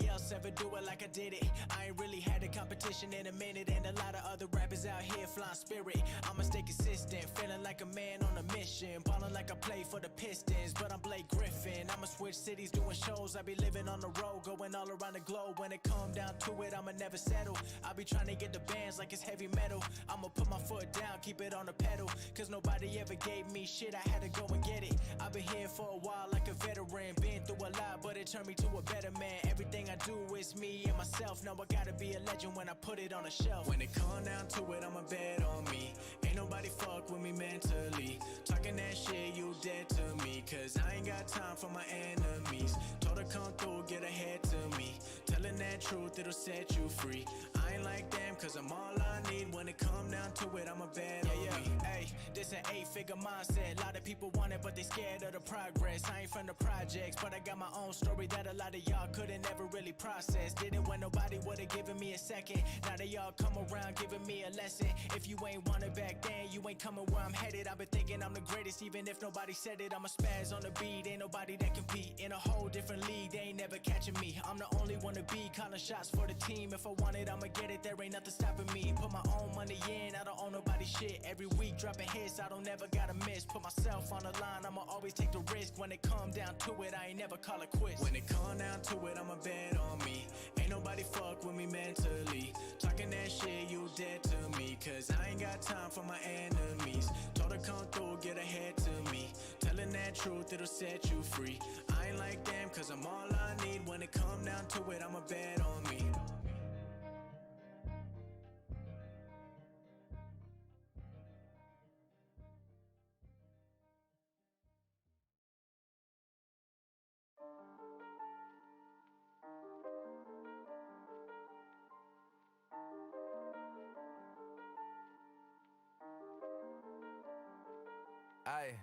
else ever do it like I did it. I ain't really had a competition in a minute, and a lot of other rappers out here flying spirit. I'ma stay consistent, feeling like a man on a mission, ballin' like I play for the Pistons, but I'm Blake Griffin. I'ma switch cities, doing shows. I be living on the road, going all around the globe. When it come down to it, I'ma never settle. I be trying to get the bands like it's heavy metal. I'ma put my foot down, keep it on the pedal, cause nobody ever gave me shit. I had to go and get it. I've been here for a while like a veteran, been through a lot, but it turned me to a better man. Everything I do is me and myself. Now I gotta be a legend when I put it on a shelf. When it come down to it, I'ma bet on me. Ain't nobody fuck with me mentally. Talking that shit, you dead to me, cause I ain't got time for my enemies. Told her come through, get ahead to me. Telling that truth, it'll set you free. I ain't like them, cause I'm all I need. When it come down to it, I'ma bet on me. Hey, this an 8-figure mindset. A lot of people want it, but they scared of the progress. I ain't from the projects, but I got my own story that a lot of y'all couldn't ever really process. Did it when nobody would've given me a second. Now they all come around giving me a lesson. If you ain't want it back then, you ain't coming where I'm headed. I've been thinking I'm the greatest, even if nobody said it. I'm a spaz on the beat, ain't nobody that compete. In a whole different league, they ain't never catching me. I'm the only one to be calling shots for the team. If I want it, I'ma get it, there ain't nothing stopping me. Put my own money in, I don't own nobody's shit. Every week dropping hits, I don't never gotta miss. Put myself on the line, I'ma always take the risk. When it come down to it, I ain't never call it quits. When it come down to it, I'ma bet on me. Ain't nobody fuck with me mentally. Talking that shit, you dead to me, cause I ain't got time for my enemies. Told her come through, get ahead to me. Telling that truth, it'll set you free. I ain't like them, cause I'm all I need. When it come down to it, I'ma bet on me. Aye,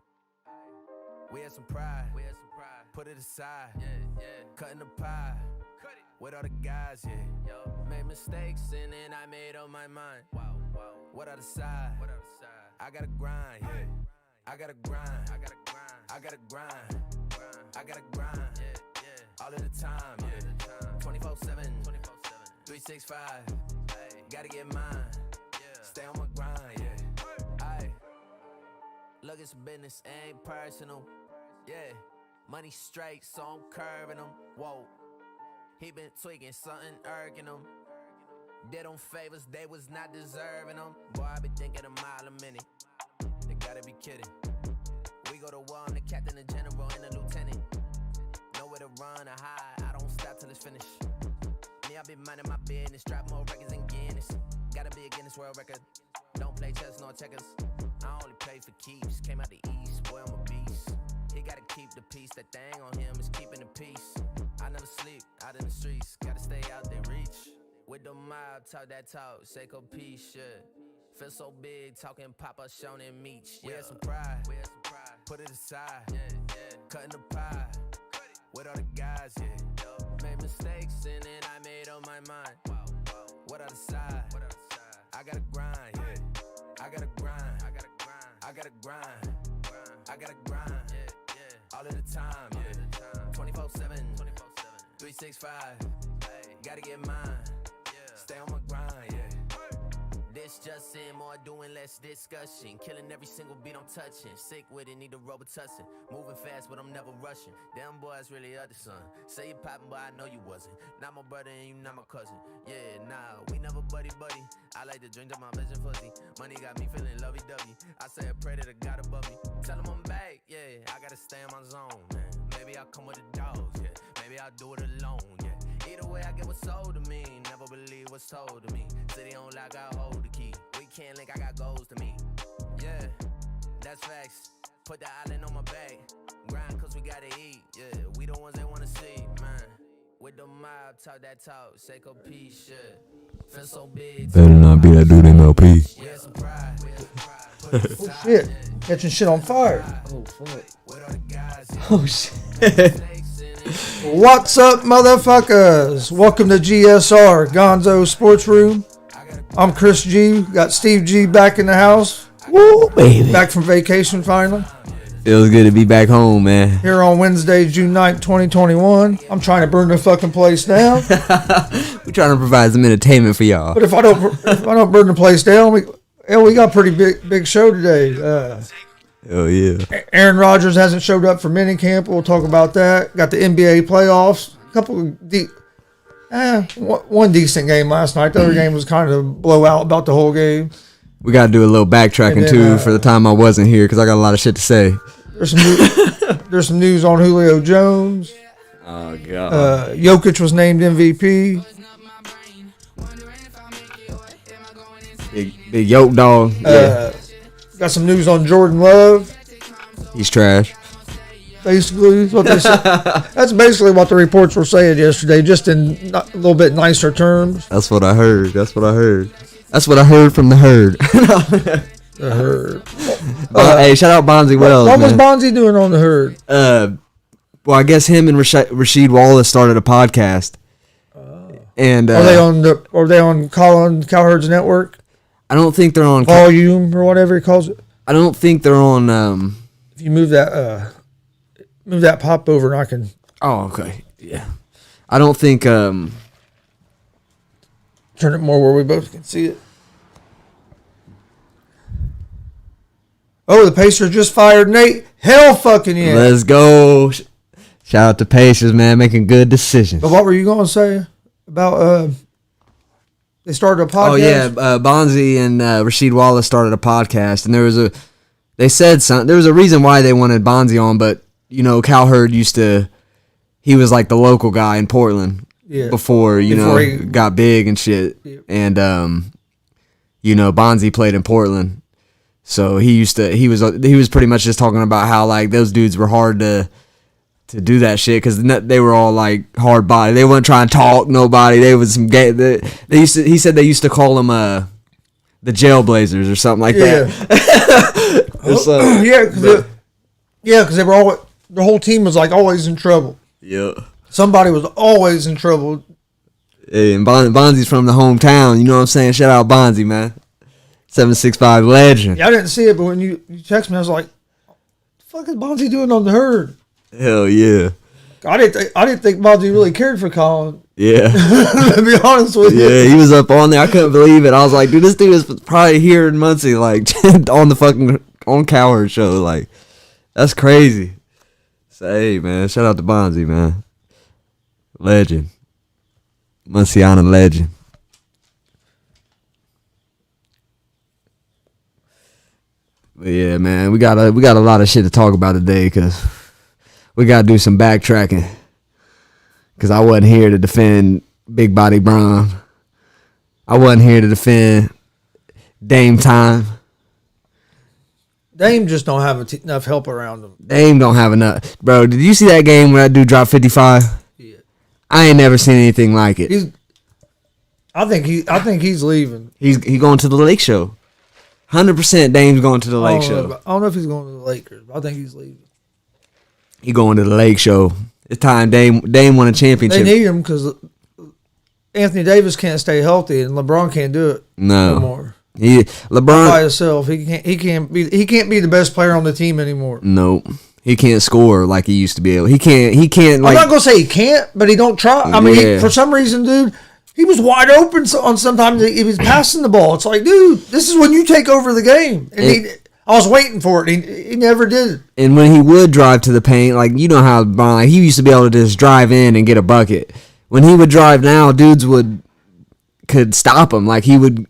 we had some pride. Put it aside. Cutting the pie. With all the guys, Made mistakes and then I made up my mind. What I decide? I gotta grind, I gotta grind. I gotta grind. I gotta grind. All of the time, 24/7, 365. Gotta get mine. Stay on my grind, Aye. Look, it's business, ain't personal. Money straight, so I'm curving them. Whoa, he been tweaking, something irking him. Did them favors, they was not deserving them. Boy, I be thinking a mile a minute. They gotta be kidding. We go to war, I'm the captain, the general, and the lieutenant. Nowhere to run or hide, I don't stop till it's finished. Me, I be minding my business, drop more records than Guinness. Gotta be a Guinness World Record. Don't play chess nor checkers. I only play for keeps. Came out the east, boy, I'm a beast. He gotta keep the peace. That thing on him is keeping the peace. I never sleep out in the streets. Gotta stay out there, reach. With the mob, talk that talk. Seiko peace, Feel so big, talking Papa, Shonen Meach. We had some pride. Put it aside. Cutting the pie. With all the guys, Made mistakes and then I made up my mind. What I decide? I gotta grind, I gotta grind. I gotta grind. I gotta grind. All of the time, 24/7, 365. Gotta get mine. Stay on my grind, This just in, more doing, less discussion. Killing every single beat I'm touching. Sick with it, need a Robitussin. Moving fast, but I'm never rushing. Them boys really other son. Say you poppin', but I know you wasn't. Not my brother and you not my cousin. We never buddy. I like to drink to my vision pussy. Money got me feeling lovey-dovey. I say a prayer to the God above me. Tell him I'm back, I gotta stay in my zone, man. Maybe I'll come with the dogs, Maybe I'll do it alone, Either way, I get what's sold to me. Never believe what's told to me. City on lock, I hold the key. We can't link, I got goals to meet. That's facts. Put the island on my back. Grind cause we gotta eat. We the ones they wanna see, man. With the mob, talk that talk. Seiko peace, Feel so big. Better not be that dude MLP. Oh shit. Catching shit on fire. Oh fuck. Oh shit. What's up, motherfuckers? Welcome to GSR, Gonzo'S Sports Room. I'm Chris G. Got Steve G back in the house. Woo, baby. Back from vacation finally. Feels good to be back home, man. Here on Wednesday, June 9th, 2021. I'm trying to burn the fucking place down. We're trying to provide some entertainment for y'all. But if I don't burn the place down, we got a pretty big show today. Oh yeah. Aaron Rodgers hasn't showed up for minicamp. We'll talk about that. Got the NBA playoffs. A couple of one decent game last night. The other game was kind of blowout about the whole game. We got to do a little backtracking too for the time I wasn't here because I got a lot of shit to say. There's some news on Julio Jones. Oh god. Jokic was named MVP. Big yoke dog. Yeah. Got some news on Jordan Love. He's trash. Basically, is what they said. That's basically what the reports were saying yesterday, just in a little bit nicer terms. That's what I heard. That's what I heard from the herd. The herd. Hey, shout out Bonzi Wells. What was Bonzi doing on the herd? Well, I guess him and Rasheed Wallace started a podcast. And are they on Colin Cowherd's network? I don't think they're on Volume or whatever he calls it. I don't think they're on. If you move that pop over, and I can. Oh, okay. Yeah. I don't think. Turn it more where we both can see it. Oh, the Pacers just fired Nate. Hell fucking yeah. Let's go. Shout out to Pacers, man, making good decisions. But what were you going to say about they started a podcast? Oh, yeah. Bonzi and Rasheed Wallace started a podcast, and there was a reason why they wanted Bonzi on, but, you know, Cowherd he was like the local guy in Portland before he got big and shit. Yeah. And, you know, Bonzi played in Portland. So he was pretty much just talking about how like those dudes were hard to do that shit because they were all like hard body. They wouldn't try and talk nobody. They was some gay. He said they used to call them the Jailblazers or something like that. Because they were all the whole team was like always in trouble. Yeah, somebody was always in trouble. Hey, and Bonzi's from the hometown. You know what I'm saying? Shout out Bonzi, man. 765 legend. Yeah, I didn't see it, but when you text me, I was like, "What the fuck is Bonzi doing on the herd?" Hell yeah. I didn't think Bonzi really cared for Colin. Yeah. To be honest with you. Yeah, he was up on there. I couldn't believe it. I was like, dude, this dude is probably here in Muncie, like on Cowherd show. Like, that's crazy. So, hey, man, shout out to Bonzi, man. Legend. Munciana legend. But yeah, man, we got a lot of shit to talk about today because we got to do some backtracking. Because I wasn't here to defend Big Body Bron. I wasn't here to defend Dame Time. Dame just don't have enough help around him. Dame don't have enough. Bro, did you see that game where that dude dropped 55? Yeah. I ain't never seen anything like it. I think he's leaving. He going to the Lake Show. 100% Dame's going to the Lake Show. I don't know if he's going to the Lakers, but I think he's leaving. He going to the Lake Show. It's time Dame won a championship. They need him because Anthony Davis can't stay healthy and LeBron can't do it no more. LeBron by himself, he can't be the best player on the team anymore. Nope. He can't score like he used to be able. He can't. I'm not gonna say he can't, but he don't try. I mean, for some reason, dude, he was wide open on sometimes he was passing the ball. It's like, dude, this is when you take over the game. And I was waiting for it. He never did it. And when he would drive to the paint, like you know how like, he used to be able to just drive in and get a bucket. When he would drive now, dudes could stop him. Like he would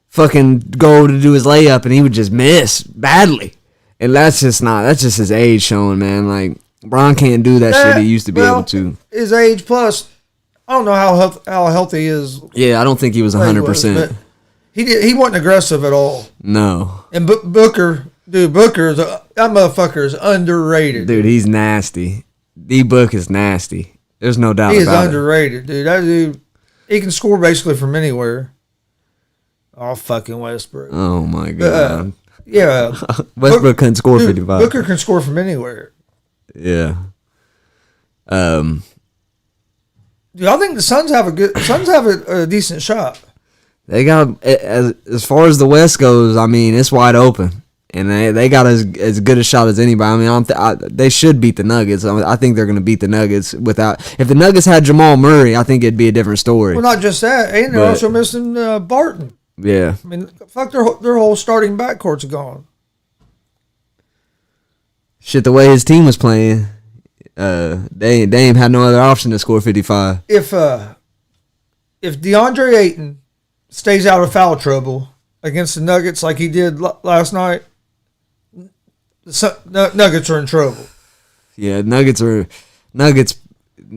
fucking go to do his layup and he would just miss badly. And that's just his age showing, man. Like Bron can't do that shit he used to be able to. His age plus, I don't know how healthy he is. Yeah, I don't think he was 100%. He wasn't aggressive at all. No. And Booker, that motherfucker is underrated. Dude, he's nasty. D-Book is nasty. There's no doubt about it. He is underrated, dude. That dude, he can score basically from anywhere. Oh, fucking Westbrook. Oh, my God. Yeah. Westbrook couldn't score 55. Booker can score from anywhere. Yeah. Dude, I think the Suns have a decent shot. They got, as far as the West goes, I mean, it's wide open. and they got as good a shot as anybody. I mean, they should beat the Nuggets. I think they're going to beat the Nuggets without. If the Nuggets had Jamal Murray, I think it'd be a different story. Well, not just that, and they're also missing Barton. Yeah, I mean, fuck, their whole starting backcourt's gone. Shit, the way his team was playing, Dame had no other option to score 55. If DeAndre Ayton stays out of foul trouble against the Nuggets like he did last night, the Nuggets are in trouble. Yeah, Nuggets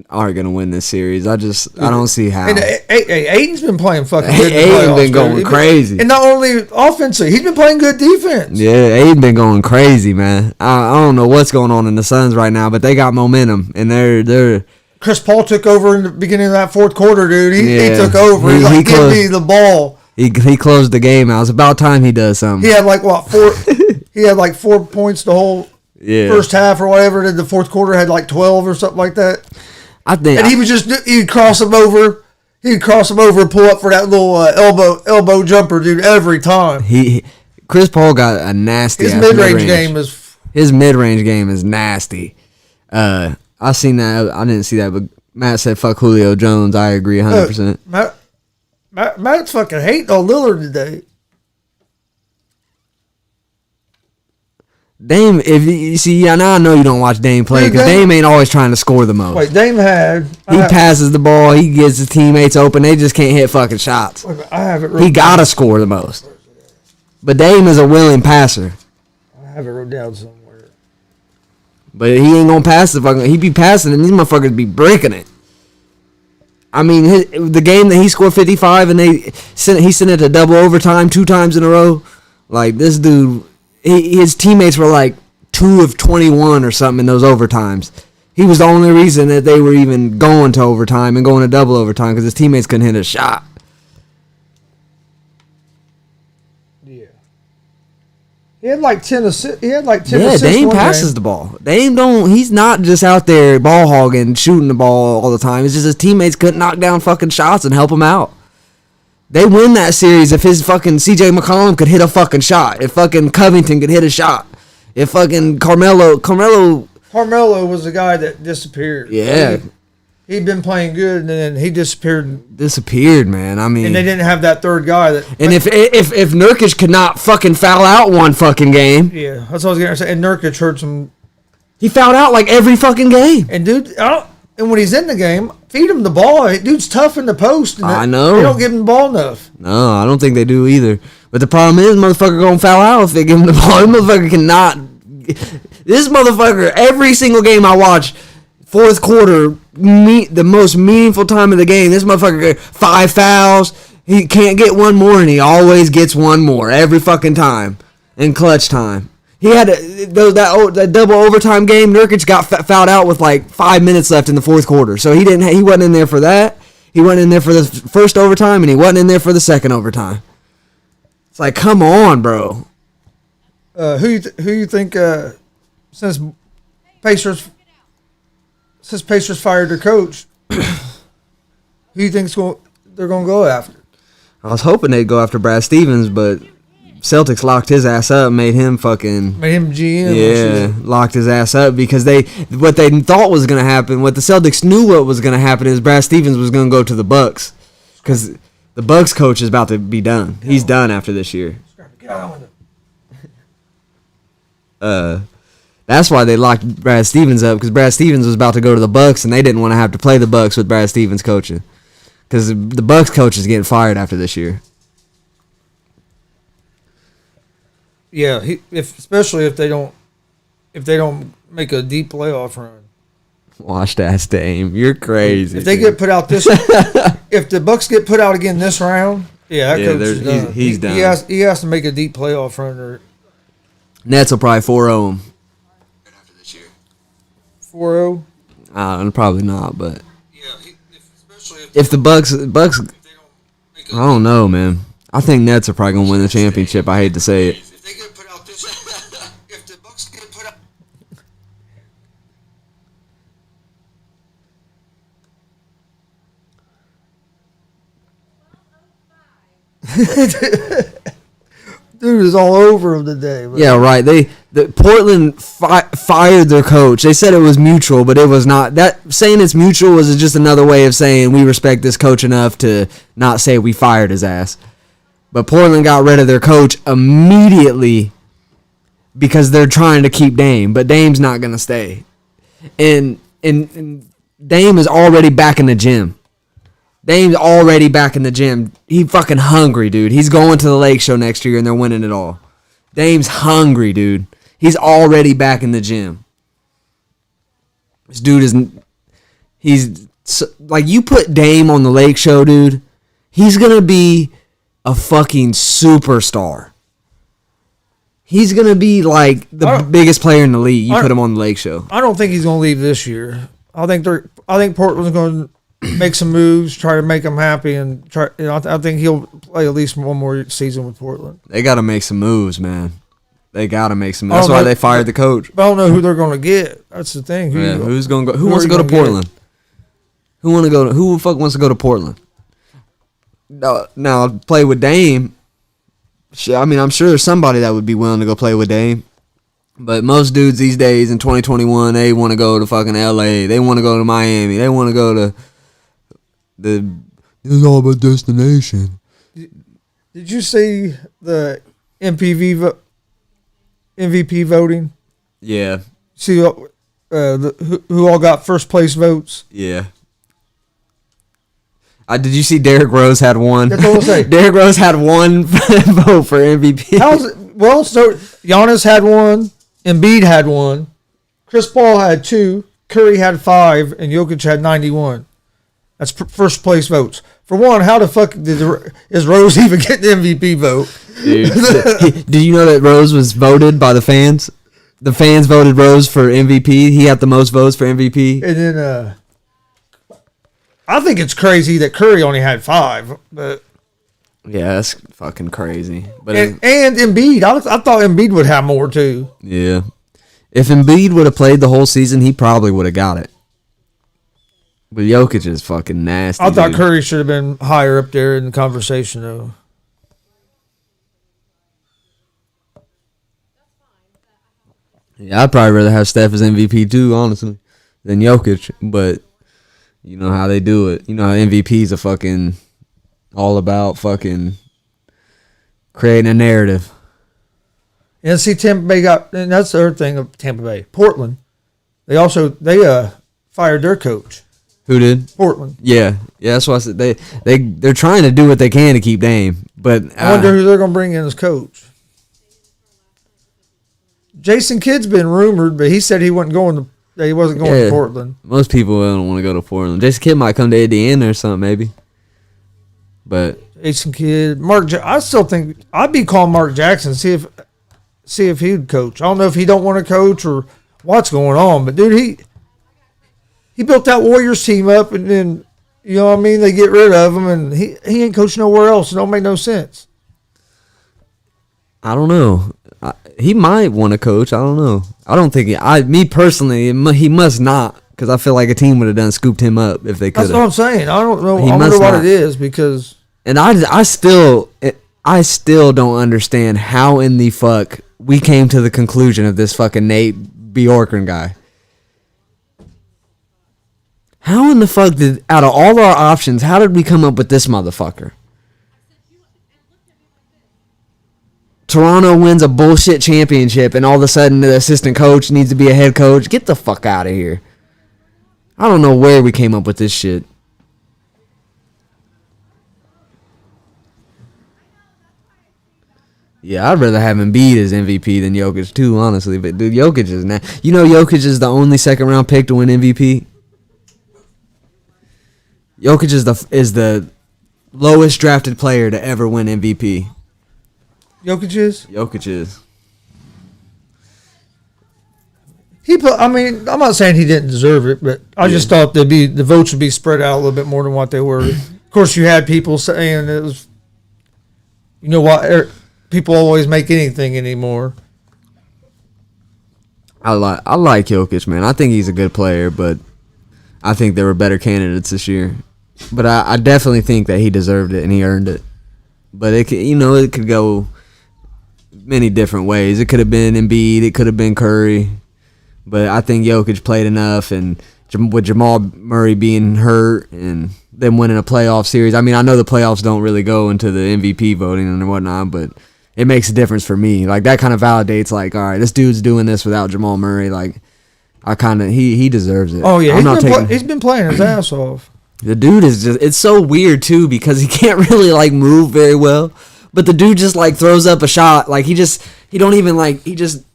aren't gonna win this series. I don't see how. And Ayton's been playing fucking good. Ayton been going crazy, and not only offensively, he's been playing good defense. Yeah, Ayton been going crazy, man. I don't know what's going on in the Suns right now, but they got momentum, and they're. Chris Paul took over in the beginning of that fourth quarter, dude. He took over. He's like, give me the ball. He closed the game out. It's about time he does something. He had like he had like 4 points the whole first half or whatever. Then the fourth quarter had like 12 or something like that. He'd cross him over. He'd cross him over and pull up for that little elbow jumper, dude, every time. Chris Paul got a nasty. His mid-range game is nasty. I seen that. I didn't see that, but Matt said fuck Julio Jones. I agree 100%. Matt's fucking hating on Lillard today. Dame, if you see, now I know you don't watch Dame play because Dame ain't always trying to score the most. Wait, Dame he passes the ball, he gets his teammates open, they just can't hit fucking shots. He gotta score the most. But Dame is a willing passer. I have it wrote down somewhere. But he ain't gonna pass the fucking. He be passing, and these motherfuckers be breaking it. I mean, the game that he scored 55, and he sent it to double overtime 2 times in a row. Like this dude. His teammates were like 2 of 21 or something in those overtimes. He was the only reason that they were even going to overtime and going to double overtime because his teammates couldn't hit a shot. Yeah. He had like 10 assists. Yeah, Dame passes the ball. He's not just out there ball hogging, shooting the ball all the time. It's just his teammates couldn't knock down fucking shots and help him out. They win that series if his fucking CJ McCollum could hit a fucking shot. If fucking Covington could hit a shot. If fucking Carmelo was the guy that disappeared. Yeah. He'd been playing good and then he disappeared. Disappeared, man. I mean, and they didn't have that third guy that. And if Nurkic could not fucking foul out one fucking game. Yeah, that's what I was gonna say. And Nurkic hurt some. He fouled out like every fucking game. And dude, and when he's in the game, feed him the ball. Dude's tough in the post. And I know. They don't give him the ball enough. No, I don't think they do either. But the problem is, motherfucker gonna foul out if they give him the ball. This motherfucker cannot. This motherfucker, every single game I watch, fourth quarter, the most meaningful time of the game, this motherfucker 5 fouls. He can't get one more, and he always gets one more every fucking time in clutch time. He had that double overtime game. Nurkic got fouled out with like 5 minutes left in the fourth quarter, so he wasn't in there for that. He wasn't in there for the first overtime, and he wasn't in there for the second overtime. It's like, come on, bro. Who you think since Pacers fired their coach, who you think they're gonna go after? I was hoping they'd go after Brad Stevens, but Celtics locked his ass up, made him GM. Yeah, locked his ass up because what they thought was gonna happen, what the Celtics knew what was gonna happen is Brad Stevens was gonna go to the Bucks because the Bucks coach is about to be done. He's done after this year. That's why they locked Brad Stevens up because Brad Stevens was about to go to the Bucks and they didn't want to have to play the Bucks with Brad Stevens coaching because the Bucks coach is getting fired after this year. Yeah, especially if they don't make a deep playoff run. Watch that, Dame. You're crazy. If they get put out if the Bucks get put out again this round, that coach is done. He's done. He has to make a deep playoff run. Nets will probably 4-0 him. After this year. 4-0? Probably not, but especially if the Bucks, I don't know, man. I think Nets are probably gonna win the championship. I hate to say it. If they get put out if the Bucks get put out. dude is all over him today. Man. Yeah, right. Portland fired their coach. They said it was mutual, but it was not. That saying it's mutual was just another way of saying we respect this coach enough to not say we fired his ass. But Portland got rid of their coach immediately because they're trying to keep Dame, but Dame's not gonna stay. And Dame is already back in the gym. Dame's already back in the gym. He fucking hungry, dude. He's going to the Lake Show next year, and they're winning it all. Dame's hungry, dude. He's already back in the gym. This dude he's like, you put Dame on the Lake Show, dude, he's going to be a fucking superstar. He's going to be like the biggest player in the league. You put him on the Lake Show. I don't think he's going to leave this year. I think Portland's going to make some moves, try to make him happy, and try. I think he'll play at least one more season with Portland. They got to make some moves, man. They got to make some moves. That's why they fired the coach. But I don't know who they're going to get. That's the thing. Who's going to go? Who wants to go to Portland? Who the fuck wants to go to Portland? Now play with Dame. I mean, I'm sure there's somebody that would be willing to go play with Dame. But most dudes these days in 2021, they want to go to fucking LA. They want to go to Miami. They want to go to it's all about destination. Did you see the MVP voting? Yeah. See who all got first place votes? Yeah. Did you see Derrick Rose had one? That's what I'm saying. Derrick Rose had one vote for MVP. How's it? Well, so Giannis had one, Embiid had one, Chris Paul had 2, Curry had 5, and Jokic had 91. That's first place votes. For one, how the fuck is Rose even getting the MVP vote? Dude, did you know that Rose was voted by the fans? The fans voted Rose for MVP. He had the most votes for MVP. And then I think it's crazy that Curry only had 5. But yeah, that's fucking crazy. But and Embiid, I thought Embiid would have more too. Yeah. If Embiid would have played the whole season, he probably would have got it. But Jokic is fucking nasty. I thought Curry should have been higher up there in the conversation, though. Yeah, I'd probably rather have Steph as MVP too, honestly, than Jokic. But you know how they do it. You know how MVPs are fucking all about fucking creating a narrative. And see, Tampa Bay and that's the other thing of Tampa Bay. Portland, they fired their coach. Who did? Portland. Yeah, that's why I said they're trying to do what they can to keep Dame, but I wonder who they're going to bring in as coach. Jason Kidd's been rumored, but he said he wasn't going to Portland. Most people don't want to go to Portland. Jason Kidd might come to Indiana or something, maybe. But Jason Kidd, I still think I'd be calling Mark Jackson see if he'd coach. I don't know if he don't want to coach or what's going on, but dude, he built that Warriors team up, and then you know what I mean. They get rid of him, and he ain't coaching nowhere else. It don't make no sense. I don't know. He might want to coach. I don't know. I don't think me personally, he must not, because I feel like a team would have scooped him up if they could. That's what I'm saying. I don't know. I wonder what it is because. And I still don't understand how in the fuck we came to the conclusion of this fucking Nate Bjorkgren guy. How in the fuck out of all our options, how did we come up with this motherfucker? Toronto wins a bullshit championship, and all of a sudden the assistant coach needs to be a head coach. Get the fuck out of here. I don't know where we came up with this shit. Yeah, I'd rather have Embiid as MVP than Jokic too, honestly. But dude, Jokic is Jokic is the only second round pick to win MVP. Jokic is the lowest drafted player to ever win MVP. Jokic is? Jokic is. I'm not saying he didn't deserve it, but I just thought the votes would be spread out a little bit more than what they were. Of course, you had people saying it was, you know what, people always make anything anymore. I like Jokic, man. I think he's a good player, but I think there were better candidates this year. But I definitely think that he deserved it and he earned it. But it could go many different ways. It could have been Embiid, it could have been Curry, but I think Jokic played enough, and with Jamal Murray being hurt and them winning a playoff series. I mean, I know the playoffs don't really go into the MVP voting and whatnot, but it makes a difference for me. Like, that kind of validates, like, all right, this dude's doing this without Jamal Murray. Like, he deserves it. Oh yeah, he's bbeen playing his ass off. The dude is just, it's so weird too, because he can't really like move very well, but the dude just like throws up a shot. Like, he just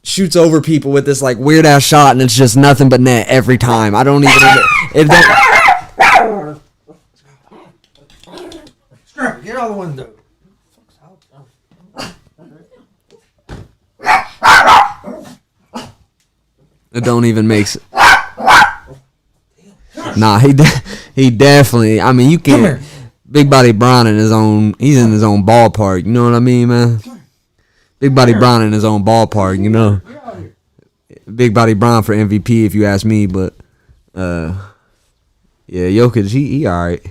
shoots over people with this like weird ass shot, and it's just nothing but net every time. I don't even Get out of the window. It don't even make sense. Nah, he definitely. I mean, you can't. Big Body Brown in his own. He's in his own ballpark. You know what I mean, man? Big Body Brown in his own ballpark. You know. Big Body Brown for MVP, if you ask me. But yeah, Jokic, he all right.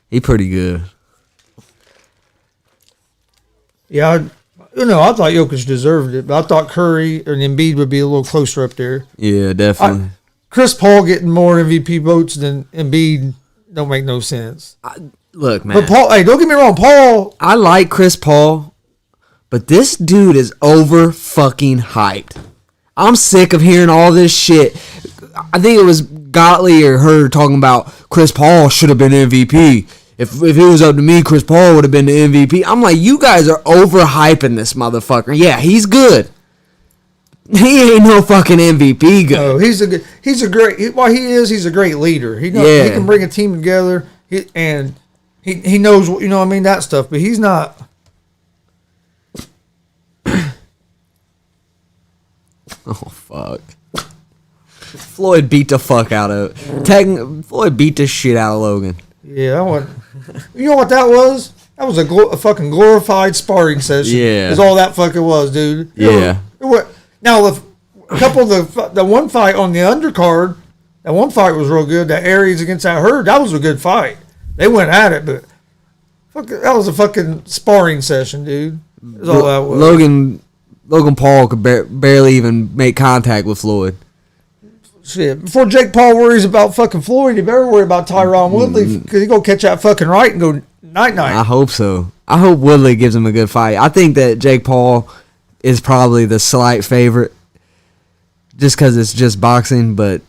He pretty good. Yeah, I thought Jokic deserved it, but I thought Curry and Embiid would be a little closer up there. Yeah, definitely. Chris Paul getting more MVP votes than Embiid don't make no sense. Look, man. But Paul, hey, don't get me wrong, Paul. I like Chris Paul, but this dude is over fucking hyped. I'm sick of hearing all this shit. I think it was Gottlieb or her talking about Chris Paul should have been MVP. If it was up to me, Chris Paul would have been the MVP. I'm like, you guys are overhyping this motherfucker. Yeah, he's good. He ain't no fucking MVP good. No, he's a great leader. He can bring a team together. He knows, you know what I mean, that stuff, but he's not. Oh, fuck. Floyd beat the fuck out of Floyd beat the shit out of Logan. Yeah, you know what that was? That was a fucking glorified sparring session. Yeah. Is all that fucking was, dude. Yeah. Now, a couple of the one fight on the undercard, that one fight was real good. That Aries against that Hurd, that was a good fight. They went at it, but that was a fucking sparring session, dude. That's all that was. Logan Paul could barely even make contact with Floyd. Shit, before Jake Paul worries about fucking Floyd, he better worry about Tyron Woodley, because he's going to catch that fucking right and go night-night. I hope so. I hope Woodley gives him a good fight. I think that Jake Paul is probably the slight favorite just because it's just boxing, but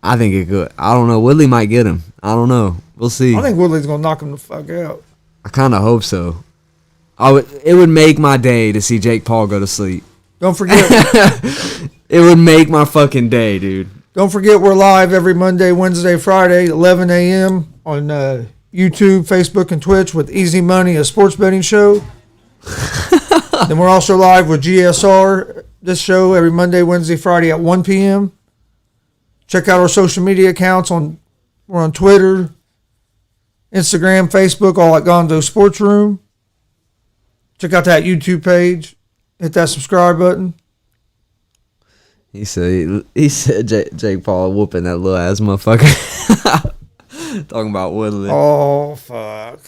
I think it could. I don't know. Woodley might get him. I don't know. We'll see. I think Woodley's going to knock him the fuck out. I kind of hope so. It would make my day to see Jake Paul go to sleep. Don't forget. It would make my fucking day, dude. Don't forget we're live every Monday, Wednesday, Friday, 11 a.m. on YouTube, Facebook, and Twitch with Easy Money, a sports betting show. Then we're also live with GSR, this show, every Monday, Wednesday, Friday at 1 p.m. Check out our social media accounts. We're on Twitter, Instagram, Facebook, all at Gonzo'S Sports Room. Check out that YouTube page. Hit that subscribe button. He said Jake Paul whooping that little ass motherfucker. Talking about Woodley. Oh, fuck.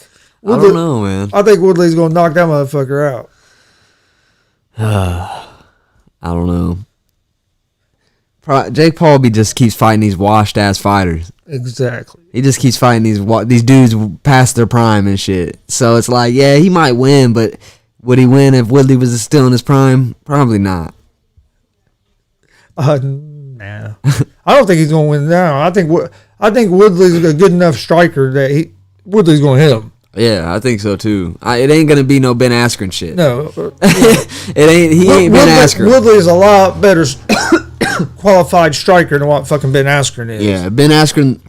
I don't know, man. I think Woodley's going to knock that motherfucker out. I don't know. Jake Paul just keeps fighting these washed ass fighters. Exactly. He just keeps fighting these dudes past their prime and shit. So it's like, yeah, he might win, but would he win if Woodley was still in his prime? Probably not. Nah. I don't think he's going to win now. I think Woodley's a good enough striker that Woodley's going to hit him. Yeah, I think so too. It ain't gonna be no Ben Askren shit. No, it ain't. He ain't Ben Askren. Woodley is a lot better qualified striker than what fucking Ben Askren is. Yeah, Ben Askren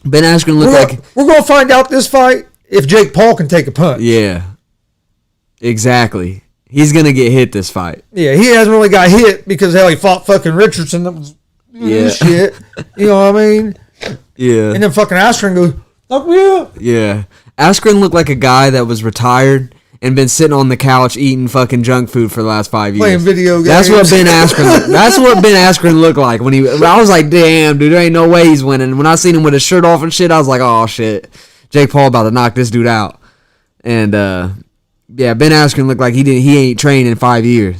looked like we're gonna find out this fight if Jake Paul can take a punch. Yeah, exactly. He's gonna get hit this fight. Yeah, he hasn't really got hit because hell, he fought fucking Richardson. That was shit. You know what I mean? Yeah. And then fucking Askren goes, "Fuck me up." Yeah. Askren looked like a guy that was retired and been sitting on the couch eating fucking junk food for the last 5 years. Playing video games. That's what Ben Askren. That's what Ben Askren looked like when he. I was like, damn, dude, there ain't no way he's winning. When I seen him with his shirt off and shit, I was like, oh shit, Jake Paul about to knock this dude out. And Ben Askren looked like he ain't trained in 5 years.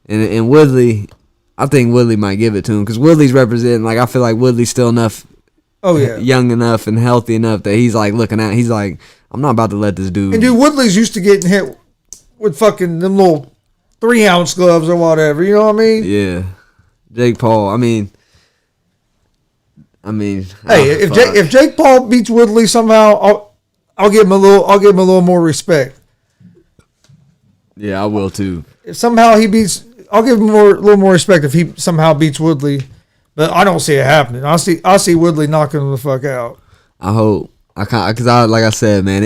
And Woodley, I think Woodley might give it to him because Woodley's representing. Like I feel like Woodley's still enough. Oh yeah, young enough and healthy enough that he's like looking at. He's like, I'm not about to let this dude. And dude, Woodley's used to getting hit with fucking them little 3-ounce gloves or whatever. You know what I mean? Yeah. Jake Paul. I mean. Hey, if Jake Paul beats Woodley somehow, I'll give him a little more respect. Yeah, I will too. If somehow he beats, I'll give him a little more respect if he somehow beats Woodley. But I don't see it happening. I see Woodley knocking him the fuck out. I hope. Because like I said, man,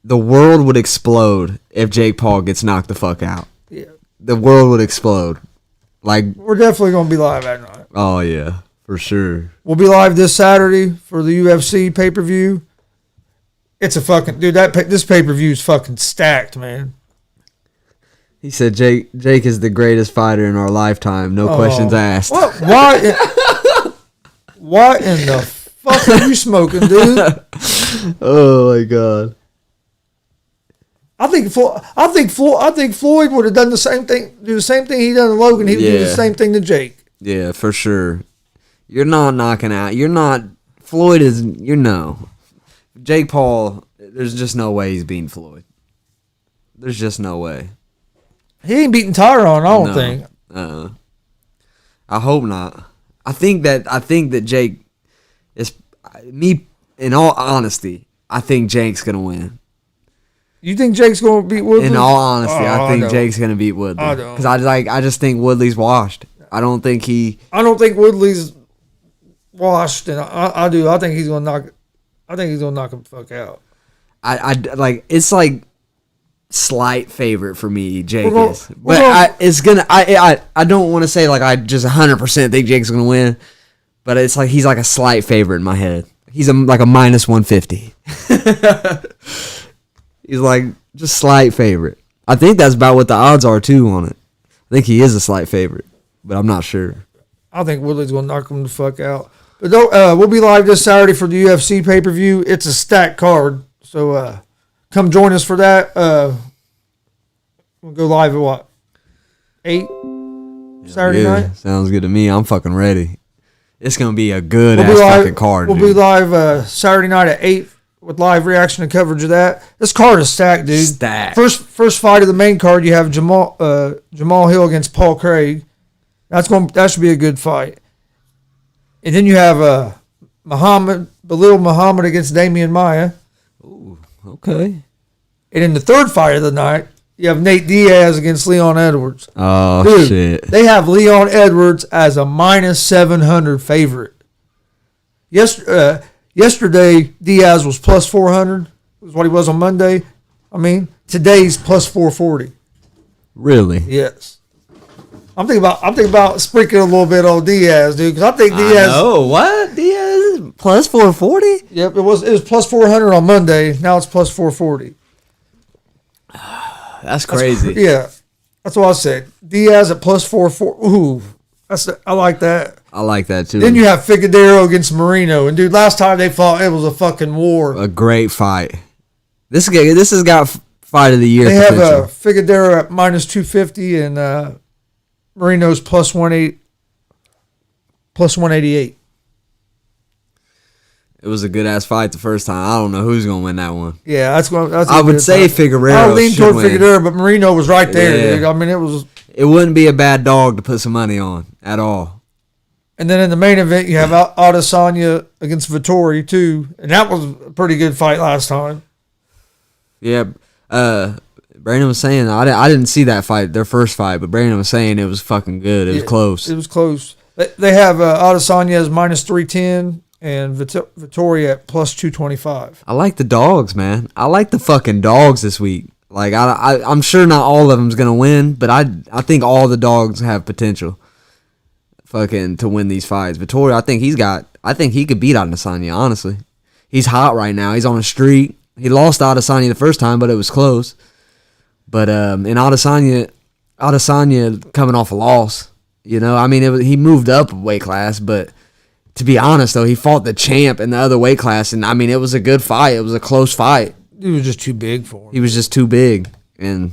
the world would explode if Jake Paul gets knocked the fuck out. Yeah. The world would explode. Like we're definitely gonna be live that night. Oh yeah, for sure. We'll be live this Saturday for the UFC pay-per-view. It's a fucking dude. This pay-per-view is fucking stacked, man. He said Jake is the greatest fighter in our lifetime. No questions asked. What? Why in the fuck are you smoking, dude? Oh my god. I think Floyd would have done the same thing. Do the same thing he done to Logan. He would do the same thing to Jake. Yeah, for sure. You're not knocking out. You're not. Floyd is. Jake Paul. There's just no way he's beating Floyd. There's just no way. He ain't beating Tyron, I don't think. I hope not. I think that Jake is me. In all honesty, I think Jake's gonna win. You think Jake's gonna beat Woodley? In all honesty, I think Jake's gonna beat Woodley. I don't. Because I just think Woodley's washed. I don't think Woodley's washed, and I do. I think he's gonna knock. I think he's gonna knock him the fuck out. I like it's like slight favorite for me. Jake is, but it's gonna. I don't want to say like I just 100% think Jake's gonna win, but it's like he's like a slight favorite in my head. He's like a minus 150. He's like just slight favorite. I think that's about what the odds are too on it. I think he is a slight favorite, but I'm not sure. I think Woodley's gonna knock him the fuck out. But we'll be live this Saturday for the UFC pay-per-view. It's a stacked card, so come join us for that. We'll go live at what? 8 Saturday night. Sounds good to me. I'm fucking ready. It's gonna be a good ass fucking card. We'll be live Saturday night at 8 with live reaction and coverage of that. This card is stacked, dude. Stacked. First fight of the main card, you have Jamal Hill against Paul Craig. That should be a good fight. And then you have Belal Muhammad against Damian Maia. Ooh, okay. And in the third fight of the night, you have Nate Diaz against Leon Edwards. Oh, dude, shit. They have Leon Edwards as a minus 700 favorite. Yesterday, Diaz was plus 400. Was what he was on Monday. I mean, today's plus 440. Really? Yes. I'm thinking about sprinkling a little bit on Diaz, dude, because I think Diaz. Oh, what? Diaz plus 440? Yep, it was plus 400 on Monday. Now it's plus 440. That's crazy. That's what I said. Diaz at plus 440. Ooh, I like that. I like that too. Then you have Figueroa against Marino, and dude, last time they fought, it was a fucking war. A great fight. This has got fight of the year. They have Figueroa at minus 250 and Marino's plus 188. It was a good ass fight the first time. I don't know who's gonna win that one. Yeah, that's I would say Figueroa. I lean toward Figueroa, but Marino was right there, dude. I mean, it wouldn't be a bad dog to put some money on at all. And then in the main event, you have Adesanya against Vettori too, and that was a pretty good fight last time. Yeah, Brandon was saying I didn't see that fight, their first fight, but Brandon was saying it was fucking good. It was close. It was close. They have Adesanya as minus 310. And Vettori at plus 225. I like the dogs, man. I like the fucking dogs this week. Like I'm sure not all of them's gonna win, but I think all the dogs have potential, fucking to win these fights. Vettori, I think he could beat Adesanya. Honestly, he's hot right now. He's on a streak. He lost to Adesanya the first time, but it was close. But and Adesanya coming off a loss. You know, I mean, he moved up a weight class, but. To be honest, though, he fought the champ in the other weight class, and I mean, it was a good fight. It was a close fight. He was just too big for him. He was just too big. And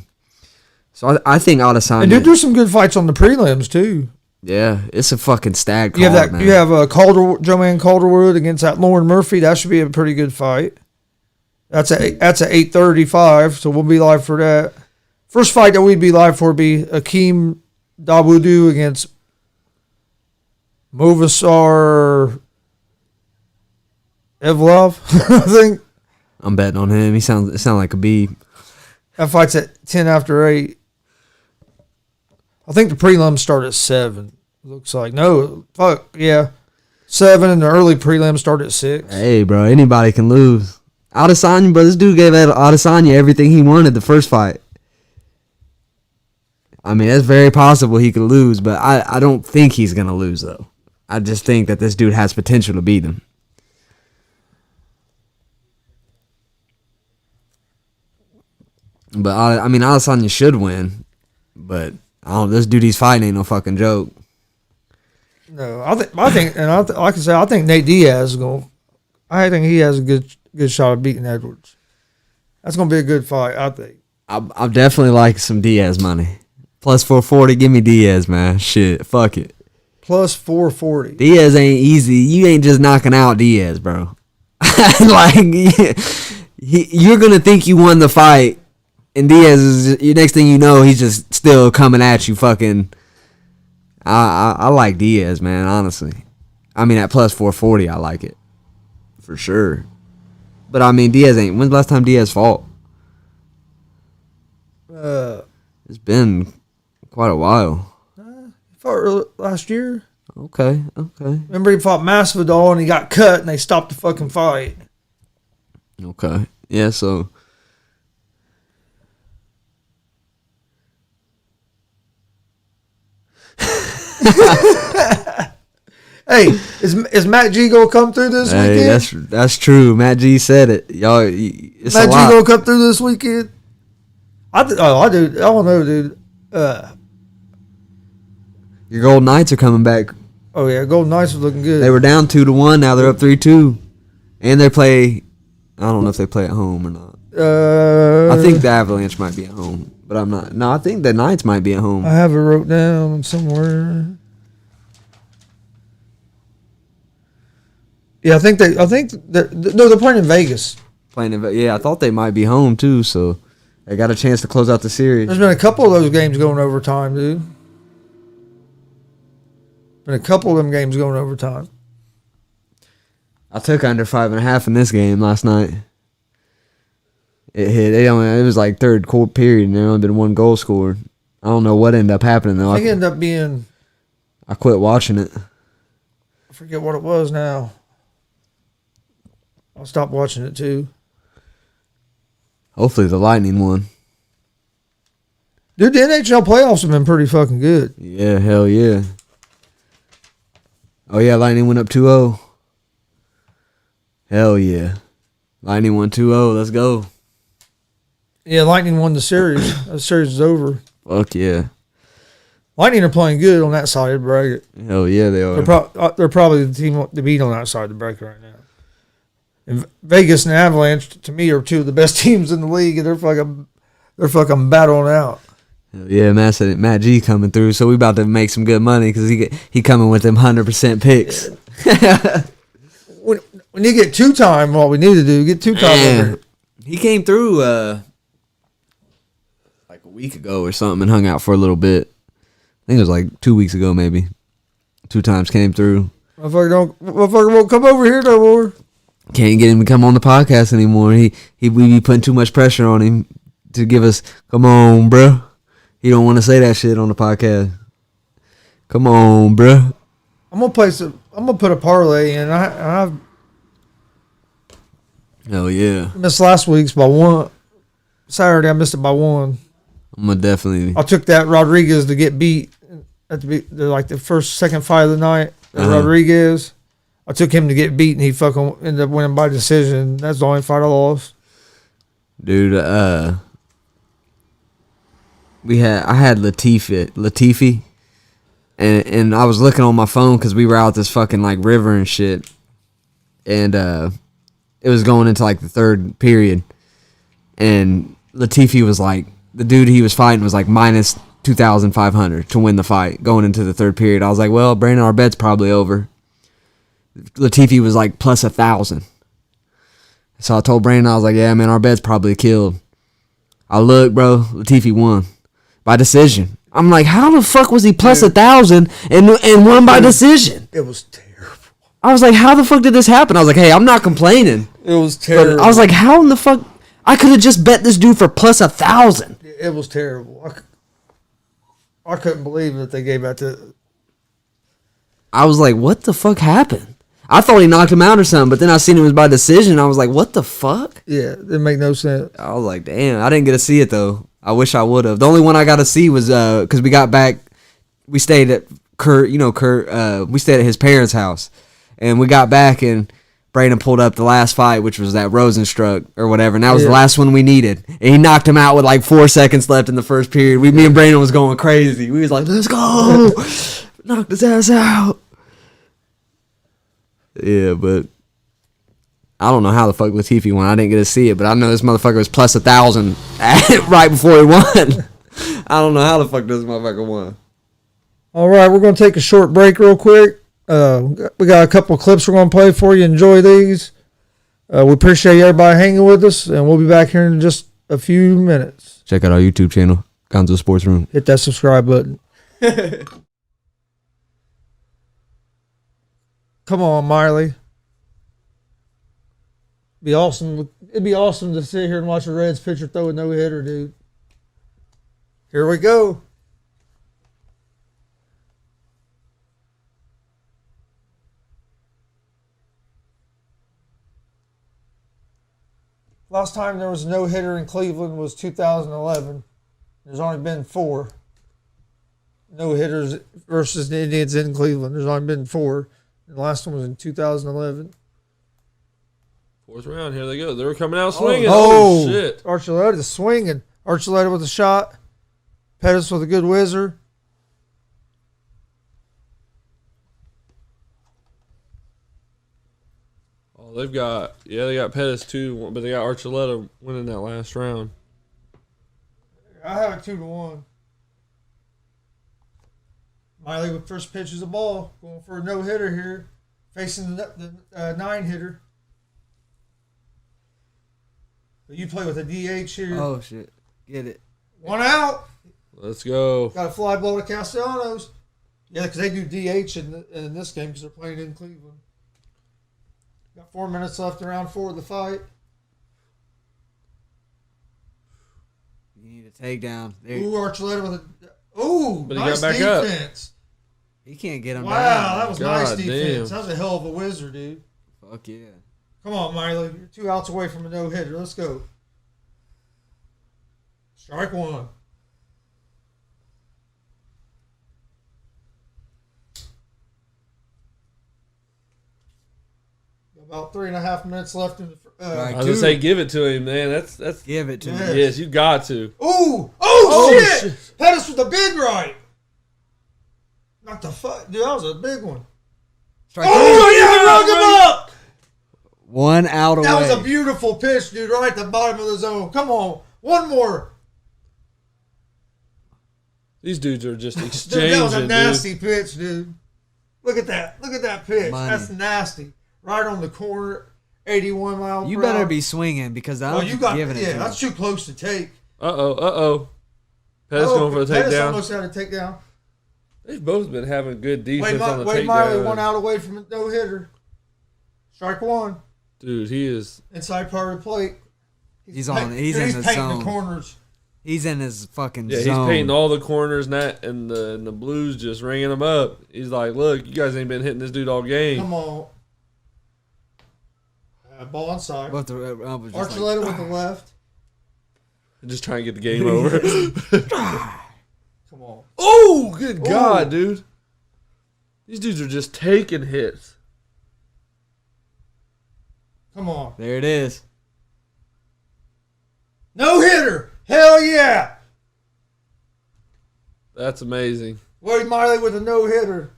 so I think Adesanya. And dude, there's some good fights on the prelims too. Yeah, it's a fucking stag card, You have man. You have Joanne Calderwood against that Lauren Murphy. That should be a pretty good fight. That's at 8:35, so we'll be live for that. First fight that we'd be live for would be Akeem Dawodu against Movistar Evlov, I think. I'm betting on him. It sounds like a Khabib. That fight's at 10 after 8. I think the prelims start at 7. Looks like. No, fuck, yeah. 7 and the early prelims start at 6. Hey, bro, anybody can lose. Adesanya, bro, this dude gave Adesanya everything he wanted the first fight. I mean, it's very possible he could lose, but I don't think he's going to lose, though. I just think that this dude has potential to beat him. But, I mean, Adesanya should win, but this dude he's fighting ain't no fucking joke. No, like I said, I think Nate Diaz is going. I think he has a good shot of beating Edwards. That's going to be a good fight, I think. I definitely like some Diaz money. Plus 440, give me Diaz, man. Shit, fuck it. Plus 440. Diaz ain't easy. You ain't just knocking out Diaz, bro. Like, you're going to think you won the fight, and Diaz is, next thing you know, he's just still coming at you fucking. I like Diaz, man, honestly. I mean, at plus 440, I like it. For sure. But, I mean, Diaz ain't. When's the last time Diaz fought? It's been quite a while. He fought last year. Okay. Remember he fought Masvidal and he got cut and they stopped the fucking fight. Okay. Yeah, so. Hey, is Matt G gonna come through this weekend? That's true. Matt G said it. Y'all, it's Matt a G lot. gonna come through this weekend? I do. I don't know, dude. Your Golden Knights are coming back. Oh yeah, Golden Knights was looking good. They were down 2-1. Now they're up 3-2, and they play. I don't know if they play at home or not. I think the Avalanche might be at home, but I'm not. No, I think the Knights might be at home. I have it wrote down somewhere. Yeah, I think they're playing in Vegas. Yeah, I thought they might be home too, so they got a chance to close out the series. There's been a couple of those games going overtime, dude. Been a couple of them games going overtime. I took under 5.5 in this game last night. It hit. It was like third quarter period, and there only been one goal scored. I don't know what ended up happening though. I think it ended up being. I quit watching it. I forget what it was now. I'll stop watching it too. Hopefully the Lightning won. Dude, the NHL playoffs have been pretty fucking good. Yeah, hell yeah. Oh yeah, Lightning went up 2-0. Hell yeah. Lightning won 2-0. Let's go. Yeah, Lightning won the series. The series is over. Fuck yeah. Lightning are playing good on that side of the bracket. Hell yeah, they are. They're probably the team to beat on that side of the bracket right now. And Vegas and Avalanche, to me, are two of the best teams in the league, and they're fucking battling out. Hell yeah, Matt G coming through, so we about to make some good money because he coming with them 100% picks. When you get 2-time, what we need to do, get 2-time. He came through like a week ago or something and hung out for a little bit. I think it was like 2 weeks ago, maybe. 2 times came through. Motherfucker won't come over here no more. Can't get him to come on the podcast anymore. We be putting too much pressure on him to give us, come on, bro. He don't want to say that shit on the podcast. Come on, bro. I'm gonna put a parlay in. I've Hell yeah. missed last week's by 1. Saturday I missed it by 1. I'm gonna definitely. I took that Rodriguez to get beat at the second fight of the night. Rodriguez. I took him to get beat, and he fucking ended up winning by decision. That's the only fight I lost. Dude, I had Latifi, and I was looking on my phone because we were out this fucking like river and shit, and it was going into like the third period, and Latifi was like the dude he was fighting was like minus 2,500 to win the fight going into the third period. I was like, well, Brandon, our bet's probably over. Latifi was like plus 1,000. So I told Brandon, I was like, yeah, man, our bet's probably killed. I look, bro, Latifi won by decision. I'm like, how the fuck was he plus 1,000 and won by decision? It was terrible. I was like, how the fuck did this happen? I was like, hey, I'm not complaining. It was terrible. But I was like, how in the fuck? I could have just bet this dude for plus 1,000. It was terrible. I couldn't believe that they gave that to. I was like, what the fuck happened? I thought he knocked him out or something, but then I seen it was by decision. I was like, what the fuck? Yeah, it didn't make no sense. I was like, damn, I didn't get to see it though. I wish I would have. The only one I got to see was because we got back. We stayed at Kurt. We stayed at his parents' house, and we got back and Brandon pulled up the last fight, which was that Rosenstruck or whatever, and that was the last one we needed. And he knocked him out with like 4 seconds left in the first period. Me and Brandon was going crazy. We was like, let's go, knock his ass out. Yeah, but I don't know how the fuck Latifi won. I didn't get to see it, but I know this motherfucker was plus 1,000 right before he won. I don't know how the fuck this motherfucker won. All right, we're going to take a short break real quick. We got a couple of clips we're going to play for you. Enjoy these. We appreciate everybody hanging with us, and we'll be back here in just a few minutes. Check out our YouTube channel, Gonzo'S Sports Room. Hit that subscribe button. Come on, Miley. Be awesome. It'd be awesome to sit here and watch a Reds pitcher throw a no-hitter, dude. Here we go. Last time there was a no-hitter in Cleveland was 2011. There's only been 4 no-hitters versus the Indians in Cleveland. There's only been 4. The last one was in 2011. Fourth round, here they go. They were coming out swinging. Oh, Shit. Archuleta swinging. Archuleta with a shot. Pettis with a good whizzer. Oh, they got Pettis too, but they got Archuleta winning that last round. I have it 2-1. Miley with first pitch is a ball. Going for a no-hitter here. Facing the 9-hitter. But you play with a DH here. Oh, shit. Get it. 1 out. Let's go. Got a fly ball to Castellanos. Yeah, because they do DH in this game because they're playing in Cleveland. Got 4 minutes left in round 4 of the fight. You need a takedown. Ooh, Archuleta with a... Ooh, But he nice got back up. defense. He can't get him Wow, down. that was God nice defense. damn. That was a hell of a whizzer, dude. Fuck yeah. Come on, Miley. You're 2 outs away from a no-hitter. Let's go. Strike 1. About 3.5 minutes left in the. Right. I was gonna say, give it to him, man. That's Give it to Yeah. me. yes, you got to. Ooh! Oh, Oh, shit! shit. Pettis with the big right. Not the fuck, dude. That was a big one. Strike Oh yeah, he rung him up. 1 out away. That was a beautiful pitch, dude. Right at the bottom of the zone. Come on, one more. These dudes are just Dude, exchanging. that was a dude. nasty pitch, dude. Look at that. Look at that pitch. Money. That's nasty. Right on the corner. 81 miles You per better hour. be swinging because I Well, don't you got. giving it Yeah, to that's him. too close to take. Pettis going for a Pettis takedown. almost had a takedown. They've both been having good defense on the Wade Miley takedown. 1 out away from a no-hitter. Strike 1. Dude, he is. Inside part of the plate. He's in the painting zone. the corners. He's in his fucking Yeah, zone. he's painting all the corners and the Blues just ringing him up. He's like, look, you guys ain't been hitting this dude all game. Come on. Ball inside. But the, I was just Archuleta like, with the left. Just trying to get the game over. Come on. Oh, good God, dude. These dudes are just taking hits. Come on. there it is. No hitter. Hell yeah. That's amazing. Wade Miley with a no hitter.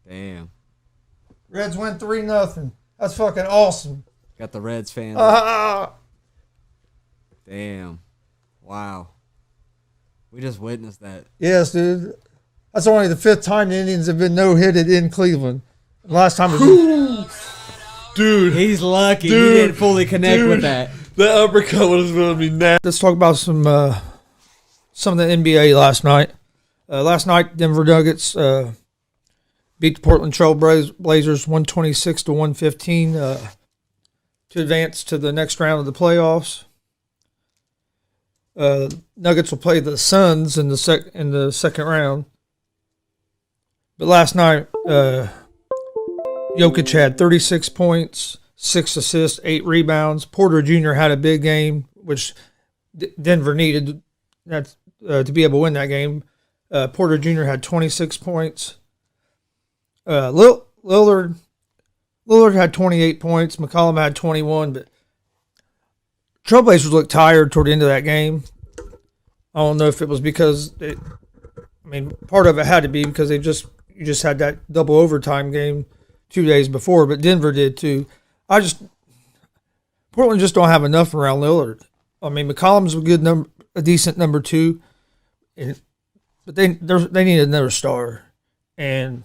Damn. Reds win 3-0. That's fucking awesome. Got the Reds fans. Ah. Damn. Wow. We just witnessed that. Yes, dude. That's only the 5th time the Indians have been no-hitted in Cleveland. Last time was Dude. He's lucky. Dude, He didn't fully connect with that. That uppercut was going to be nasty. Let's talk about some of the NBA last night. Last night, Denver Nuggets beat the Portland Trail Blazers 126-115 to advance to the next round of the playoffs. Nuggets will play the Suns in the second round. But last night, Jokic had 36 points, 6 assists, 8 rebounds. Porter Jr. had a big game, which Denver needed to be able to win that game. Porter Jr. had 26 points. Lillard had 28 points. McCollum had 21, but Trailblazers looked tired toward the end of that game. I don't know if it was because part of it had to be because you just had that double overtime game 2 days before, but Denver did too. Portland just don't have enough around Lillard. McCollum's a decent number 2, but they need another star, and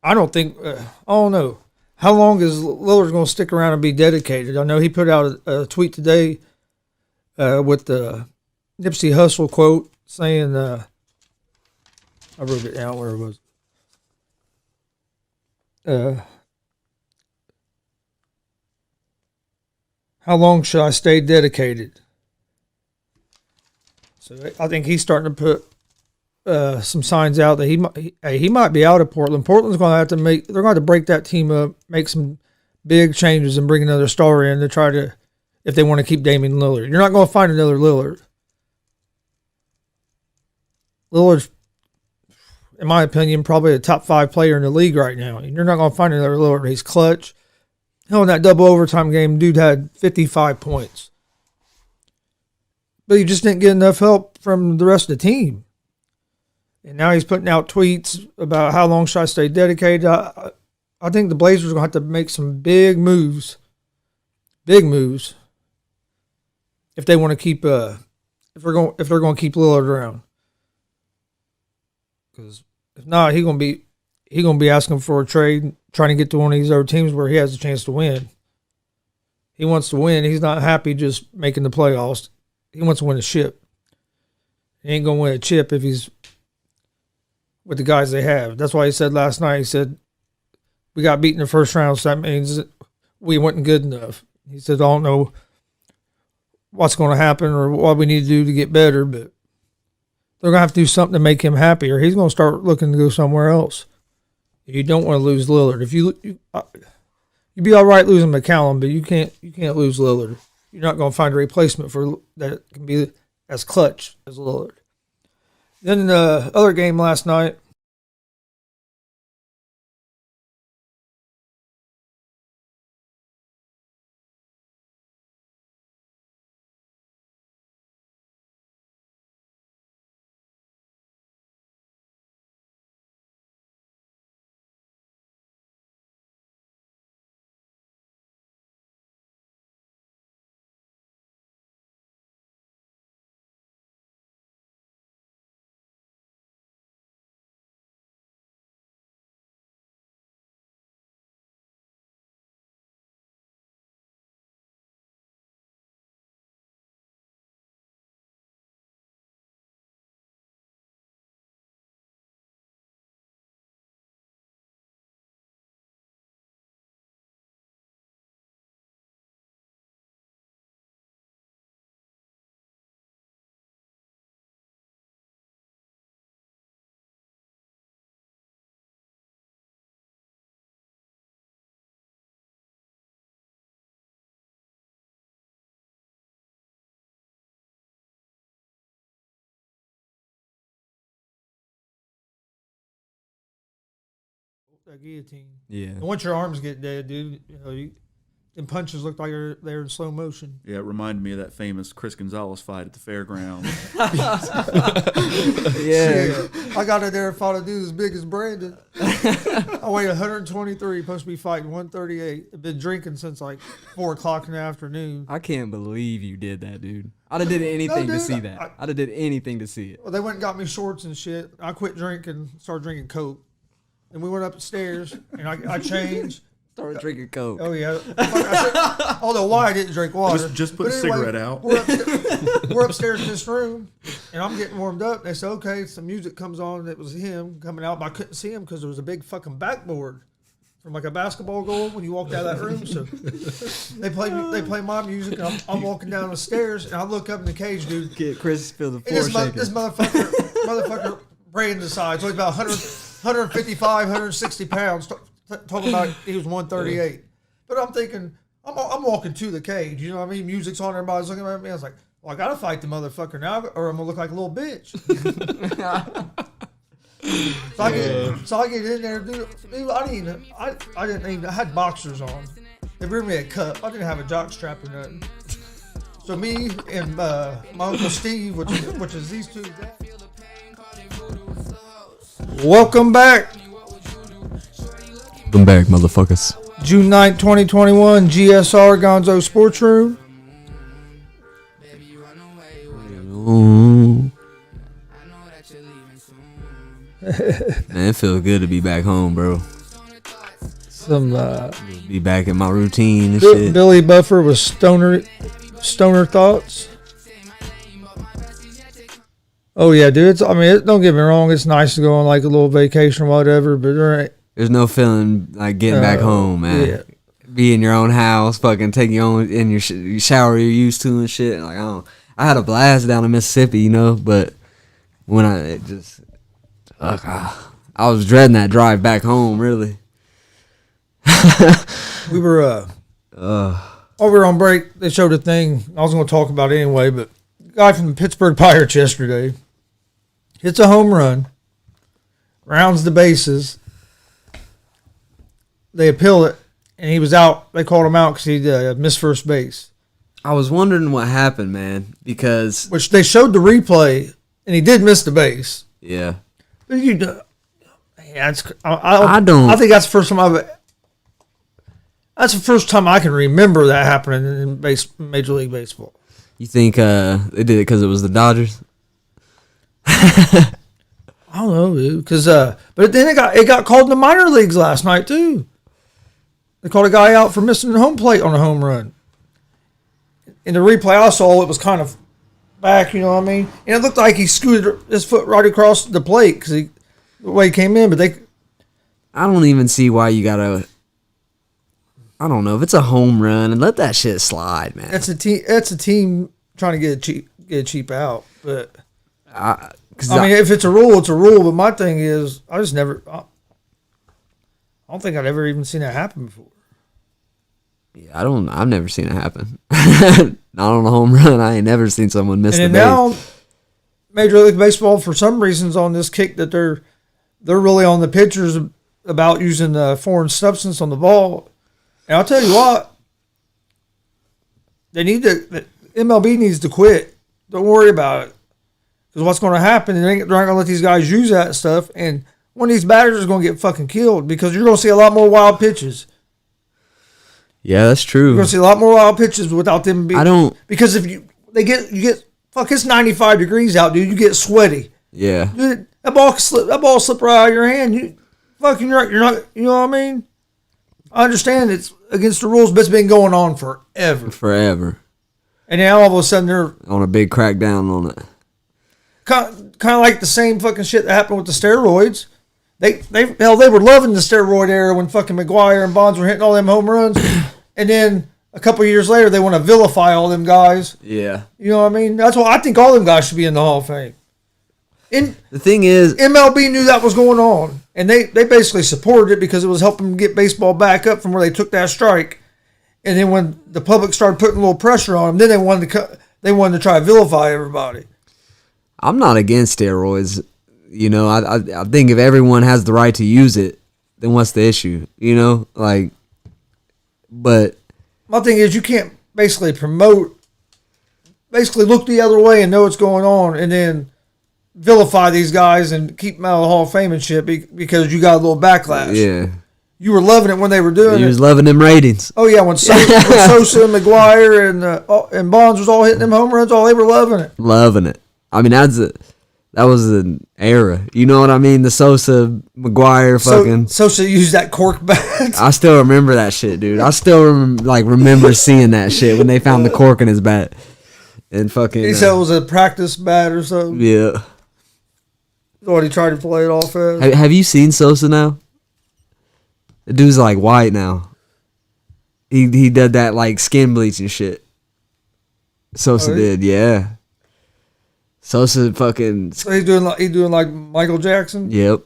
I don't know how long is Lillard going to stick around and be dedicated. I know he put out a tweet today with the Nipsey Hussle quote saying, I wrote it down where it was. How long should I stay dedicated? So I think he's starting to put some signs out that he might be out of Portland. Portland's going to have to they're going to break that team up, make some big changes, and bring another star in to try to, if they want to keep Damian Lillard. You're not going to find another Lillard. Lillard's, in my opinion, probably a top 5 player in the league right now. You're not going to find another Lillard. He's clutch. Hell, in that double overtime game, dude had 55 points. But he just didn't get enough help from the rest of the team. And now he's putting out tweets about how long should I stay dedicated. I think the Blazers are going to have to make some big moves. Big moves. If they want to keep if they're going to keep Lillard around. Because if not, he's going to be asking for a trade, trying to get to one of these other teams where he has a chance to win. He wants to win. He's not happy just making the playoffs. He wants to win a chip. He ain't going to win a chip if he's with the guys they have. That's why he said last night, he said, we got beat in the first round, so that means we weren't good enough. He said, I don't know what's going to happen or what we need to do to get better, but they're going to have to do something to make him happy, or he's going to start looking to go somewhere else. You don't want to lose Lillard. If you'd be all right losing McCallum, but you can't lose Lillard. You're not going to find a replacement for that can be as clutch as Lillard. Then the other game last night, that guillotine. Yeah. And once your arms get dead, dude, and punches looked like they're in slow motion. Yeah, it reminded me of that famous Chris Gonzalez fight at the fairgrounds. Yeah. I got in there and fought a dude as big as Brandon. I weighed 123, supposed to be fighting 138. I've been drinking since like 4 o'clock in the afternoon. I can't believe you did that, dude. I'd have did anything to see that. I'd have did anything to see it. Well, they went and got me shorts and shit. I quit drinking, started drinking Coke. And we went upstairs, and I changed. Started drinking Coke. Oh, yeah. I don't know why I didn't drink water. Just put a cigarette out. We're upstairs in this room, and I'm getting warmed up. They said, okay, some music comes on, and it was him coming out, but I couldn't see him because there was a big fucking backboard from like a basketball goal when you walked out of that room. So they play my music, and I'm walking down the stairs, and I look up in the cage, dude. Get Chris feel the And floor shaking. this motherfucker Brandon decides, so he's about 155, 160 pounds. Talking about he was 138. But I'm thinking, I'm walking to the cage. You know what I mean? Music's on, everybody's looking at me. I was like, well, I got to fight the motherfucker now, or I'm going to look like a little bitch. So I get in there, dude. I had boxers on. They bring me a cup. I didn't have a jock strap or nothing. So me and my Uncle Steve, which is these two. Welcome back. Welcome back, motherfuckers. June 9th, 2021, GSR Gonzo'S Sports Room. Ooh. Man, it feels good to be back home, bro. Some Be back in my routine and shit. Billy Buffer with stoner thoughts. Oh yeah, dude. Don't get me wrong. It's nice to go on like a little vacation or whatever, but there ain't. There's no feeling like getting back home, man. Yeah. Be in your own house, fucking take your own in your shower you're used to and shit. Like I had a blast down in Mississippi, you know, but when I was dreading that drive back home, really. We were over on break. They showed a thing I was going to talk about anyway, but the guy from the Pittsburgh Pirates yesterday hits a home run, rounds the bases. They appeal it, and he was out. They called him out because he missed first base. I was wondering what happened, man, because Which they showed the replay, and he did miss the base. yeah, But I think that's the first time I can remember that happening in Major League Baseball. you think they did it because it was the Dodgers? I don't know, dude. But then it got called in the minor leagues last night too. They called a guy out for missing the home plate on a home run. In the replay I saw, it was kind of back, you know what I mean? And it looked like he scooted his foot right across the plate because the way he came in. But I don't even see why you gotta. I don't know if it's a home run and let that shit slide, man. that's a team trying to get it cheap out. But I mean, if it's a rule, it's a rule. But my thing is, I don't think I'd ever even seen that happen before. Yeah, I've never seen it happen. Not on a home run. I ain't never seen someone miss And the then base. now, Major League Baseball, for some reasons, on this kick that they're really on the pitchers about using foreign substance on the ball. And I'll tell you what, MLB needs to quit. Don't worry about it. Because what's going to happen, they're not going to let these guys use that stuff. And one of these batters is going to get fucking killed because you're going to see a lot more wild pitches. Yeah, that's You're true. going to see a lot more wild pitches without them being. I don't. Because if you get, fuck, it's 95 degrees out, dude. You get sweaty. Yeah. Dude, that ball slip right out of your hand. You're not, you know what I mean? I understand it's against the rules, but it's been going on forever. Forever. And now all of a sudden they're On a big crackdown on it. kind of like the same fucking shit that happened with the steroids. They were loving the steroid era when fucking McGuire and Bonds were hitting all them home runs, and then a couple of years later they want to vilify all them guys. Yeah. You know what I mean? That's why I think all them guys should be in the Hall of Fame. The thing is, MLB knew that was going on, and they basically supported it because it was helping get baseball back up from where they took that strike. And then when the public started putting a little pressure on them, then they wanted to try to vilify everybody. I'm not against steroids. You know, I think if everyone has the right to use it, then what's the issue? You know, like, but my thing is you can't basically look the other way and know what's going on, and then vilify these guys and keep them out of the Hall of Fame and shit because you got a little backlash. Yeah. You were loving it when they were doing it. You was loving them ratings. Oh yeah, when Sosa and McGuire and Bonds was all hitting them home runs, they were loving it. Loving it. I mean, that was an era. You know what I mean? The Sosa, McGuire, fucking. Sosa used that cork bat. I still remember that shit, dude. I still remember seeing that shit when they found the cork in his bat. And fucking. He said it was a practice bat or something. Yeah. What he tried to play it off as. Have you seen Sosa now? The dude's like white now. He did that like skin bleaching shit. Sosa did, yeah. Sosa fucking. So he's doing like Michael Jackson. Yep.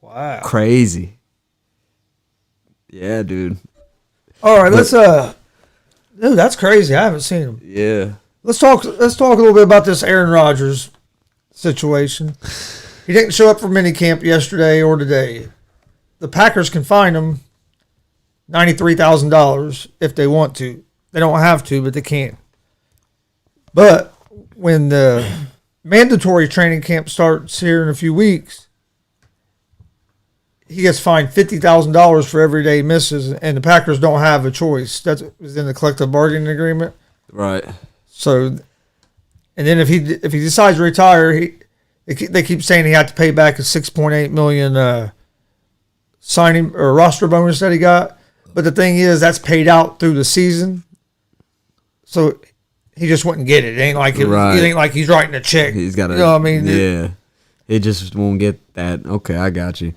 Wow. Crazy. Yeah, dude. All right, let's dude, that's crazy. I haven't seen him. Yeah. Let's talk a little bit about this Aaron Rodgers situation. He didn't show up for minicamp yesterday or today. The Packers can fine him $93,000 if they want to. They don't have to, but they can't. But when the mandatory training camp starts here in a few weeks, he gets fined $50,000 for every day he misses, and the Packers don't have a choice. That's in the collective bargaining agreement. Right. So, and then if he decides to retire, they keep saying he had to pay back a $6.8 million signing or roster bonus that he got. But the thing is, that's paid out through the season, so he just wouldn't get it. It ain't like it ain't like he's writing a check. He's got to. You know what I mean? Yeah. It just won't get that. Okay, I got you.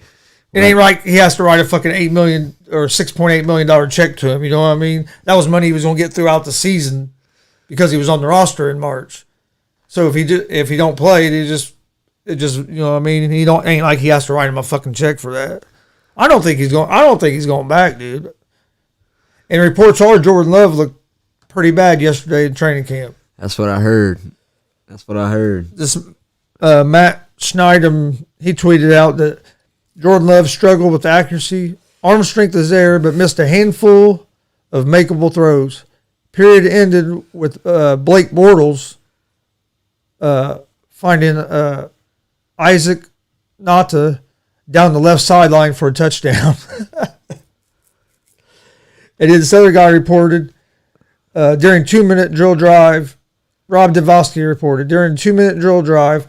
It ain't like he has to write a fucking $8 million or $6.8 million check to him. You know what I mean? That was money he was going to get throughout the season because he was on the roster in March. So if he don't play, it just you know what I mean. Ain't like he has to write him a fucking check for that. I don't think he's going back, dude. And reports are Jordan Love looked pretty bad yesterday in training camp. That's what I heard. This Matt Schneidem, he tweeted out that Jordan Love struggled with accuracy. Arm strength is there, but missed a handful of makeable throws. Period ended with Blake Bortles finding Isaac Nata down the left sideline for a touchdown. And then this other guy reported during 2-minute drill drive, Rob Devosky reported, during 2-minute drill drive,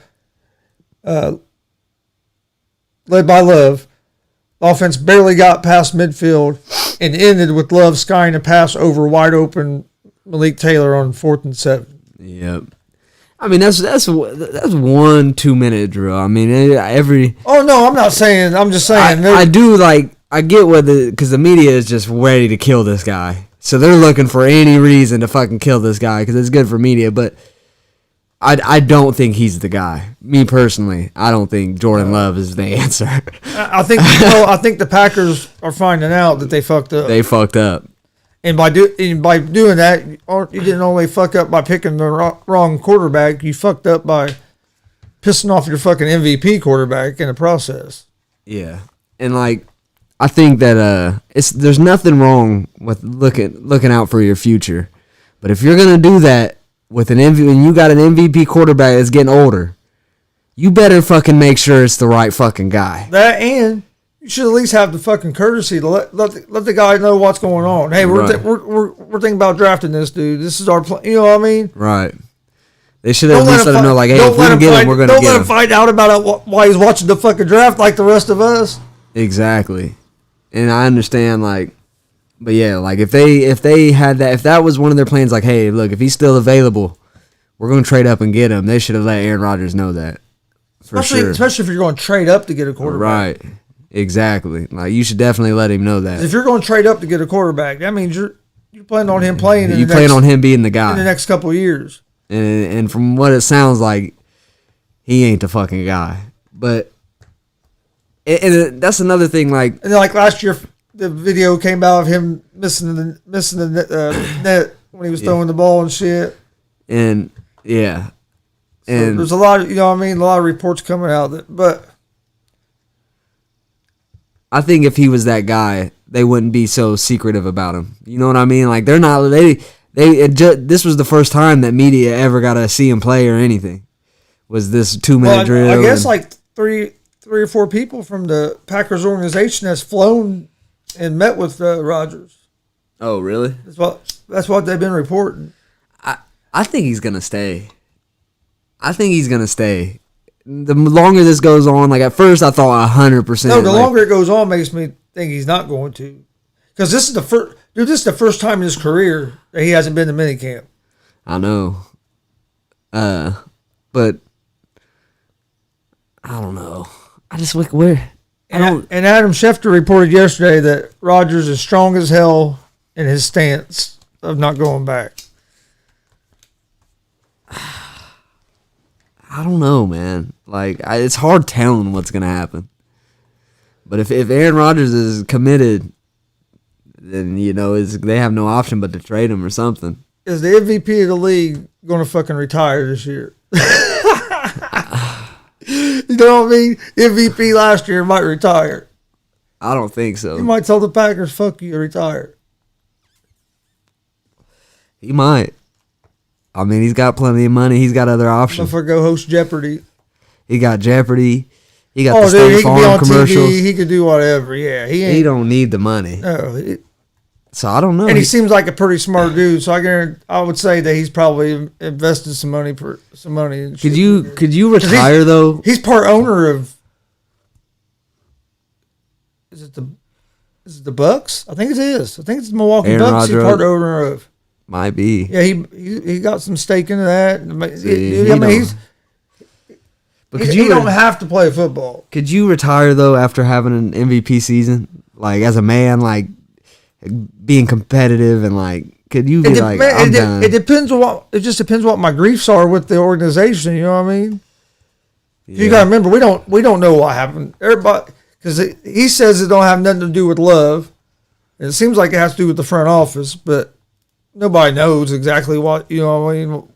led by Love, the offense barely got past midfield and ended with Love skying a pass over wide open Malik Taylor on 4th and 7. Yep. I mean, that's 1 2-minute drill. I mean, every. Oh no, I'm not saying. I'm just saying. I do like. I get because the media is just ready to kill this guy, so they're looking for any reason to fucking kill this guy because it's good for media. But I don't think he's the guy. Me personally, I don't think Jordan Love is the answer. I think the Packers are finding out that they fucked up. They fucked up. And by doing that, you didn't only fuck up by picking the wrong quarterback. You fucked up by pissing off your fucking MVP quarterback in the process. Yeah, and like I think that there's nothing wrong with looking out for your future, but if you're gonna do that with an MVP, and you got an MVP quarterback that's getting older, you better fucking make sure it's the right fucking guy. That and you should at least have the fucking courtesy to let the guy know what's going on. Hey, we're thinking about drafting this dude. This is our plan. You know what I mean? Right. They should at least let him know, like, hey, if we can get him, we're going to get him. Don't let him find out about it while he's watching the fucking draft like the rest of us. Exactly. And I understand, like, but yeah, like if they had that, if that was one of their plans, like, hey, look, if he's still available, we're going to trade up and get him. They should have let Aaron Rodgers know that. Especially if you're going to trade up to get a quarterback. Right. Exactly. Like you should definitely let him know that. If you're going to trade up to get a quarterback, that means you're planning on him playing. You plan on him being the guy in the next couple of years. And from what it sounds like, he ain't the fucking guy. But that's another thing. Like last year, the video came out of him missing the net when he was throwing the ball and shit. And yeah, and so there's a lot of a lot of reports coming out but. I think if he was that guy, they wouldn't be so secretive about him. You know what I mean? Like they're not. This was the first time that media ever got to see him play or anything. Was this 2-minute drill? I guess like three or four people from the Packers organization has flown and met with Rodgers. Oh, really? That's what they've been reporting. I think he's gonna stay. The longer this goes on, like at first I thought 100%. No, the longer it goes on makes me think he's not going to. Because this is the first. Dude, this is the first time in his career that he hasn't been to minicamp. I know. But I don't know. I just like where. And Adam Schefter reported yesterday that Rodgers is strong as hell in his stance of not going back. I don't know, man. Like it's hard telling what's gonna happen. But if Aaron Rodgers is committed, then they have no option but to trade him or something. Is the MVP of the league going to fucking retire this year? You know what I mean? MVP last year might retire. I don't think so. He might tell the Packers, "Fuck you, retire." He might. I mean, he's got plenty of money. He's got other options. Before go host Jeopardy. He got Jeopardy. He got the State Farm commercials. TV, he could do whatever. Yeah, he don't need the money. No. So I don't know. And he seems like a pretty smart dude. So I would say that he's probably invested some money. In could you retire though? He's part owner of. Is it the Bucks? I think it is. I think it's the Milwaukee Aaron Bucks. He's part owner of. Might be. Yeah, he got some stake into that. But he don't have to play football. Could you retire though after having an MVP season? Like as a man, like being competitive and like, could you be like, I'm done? It depends on what. It just depends what my griefs are with the organization. You know what I mean? Yeah. You got to remember, we don't know what happened. Everybody, because he says it don't have nothing to do with love. It seems like it has to do with the front office, but nobody knows exactly what. You know what I mean?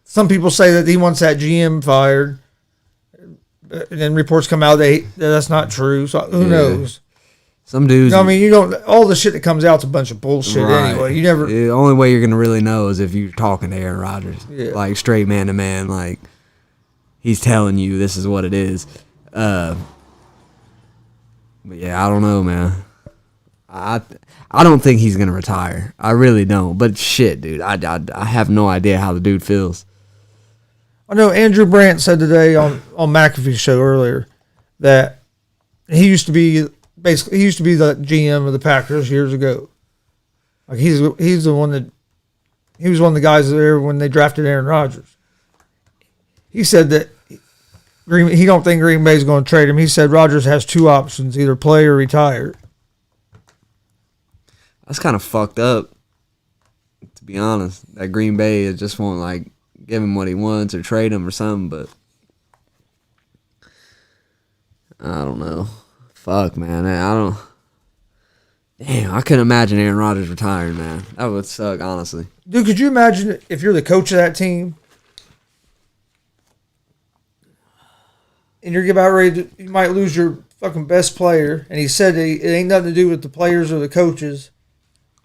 Some people say that he wants that GM fired, and then reports come out that that's not true. So who knows? Some dudes. I mean, all the shit that comes out is a bunch of bullshit anyway. You never. The only way you're gonna really know is if you're talking to Aaron Rodgers, like straight man to man, like he's telling you this is what it is. But yeah, I don't know, man. I don't think he's gonna retire. I really don't. But shit, dude, I have no idea how the dude feels. I know Andrew Brandt said today on McAfee's show earlier that he used to be the GM of the Packers years ago. Like he was one of the guys there when they drafted Aaron Rodgers. He said that he don't think Green Bay's going to trade him. He said Rodgers has two options, either play or retire. That's kind of fucked up, to be honest. That Green Bay just won't like give him what he wants or trade him or something, but I don't know. Fuck, man. I couldn't imagine Aaron Rodgers retiring, man. That would suck, honestly. Dude, could you imagine if you're the coach of that team and you're about ready to, you might lose your fucking best player, and he said that it ain't nothing to do with the players or the coaches,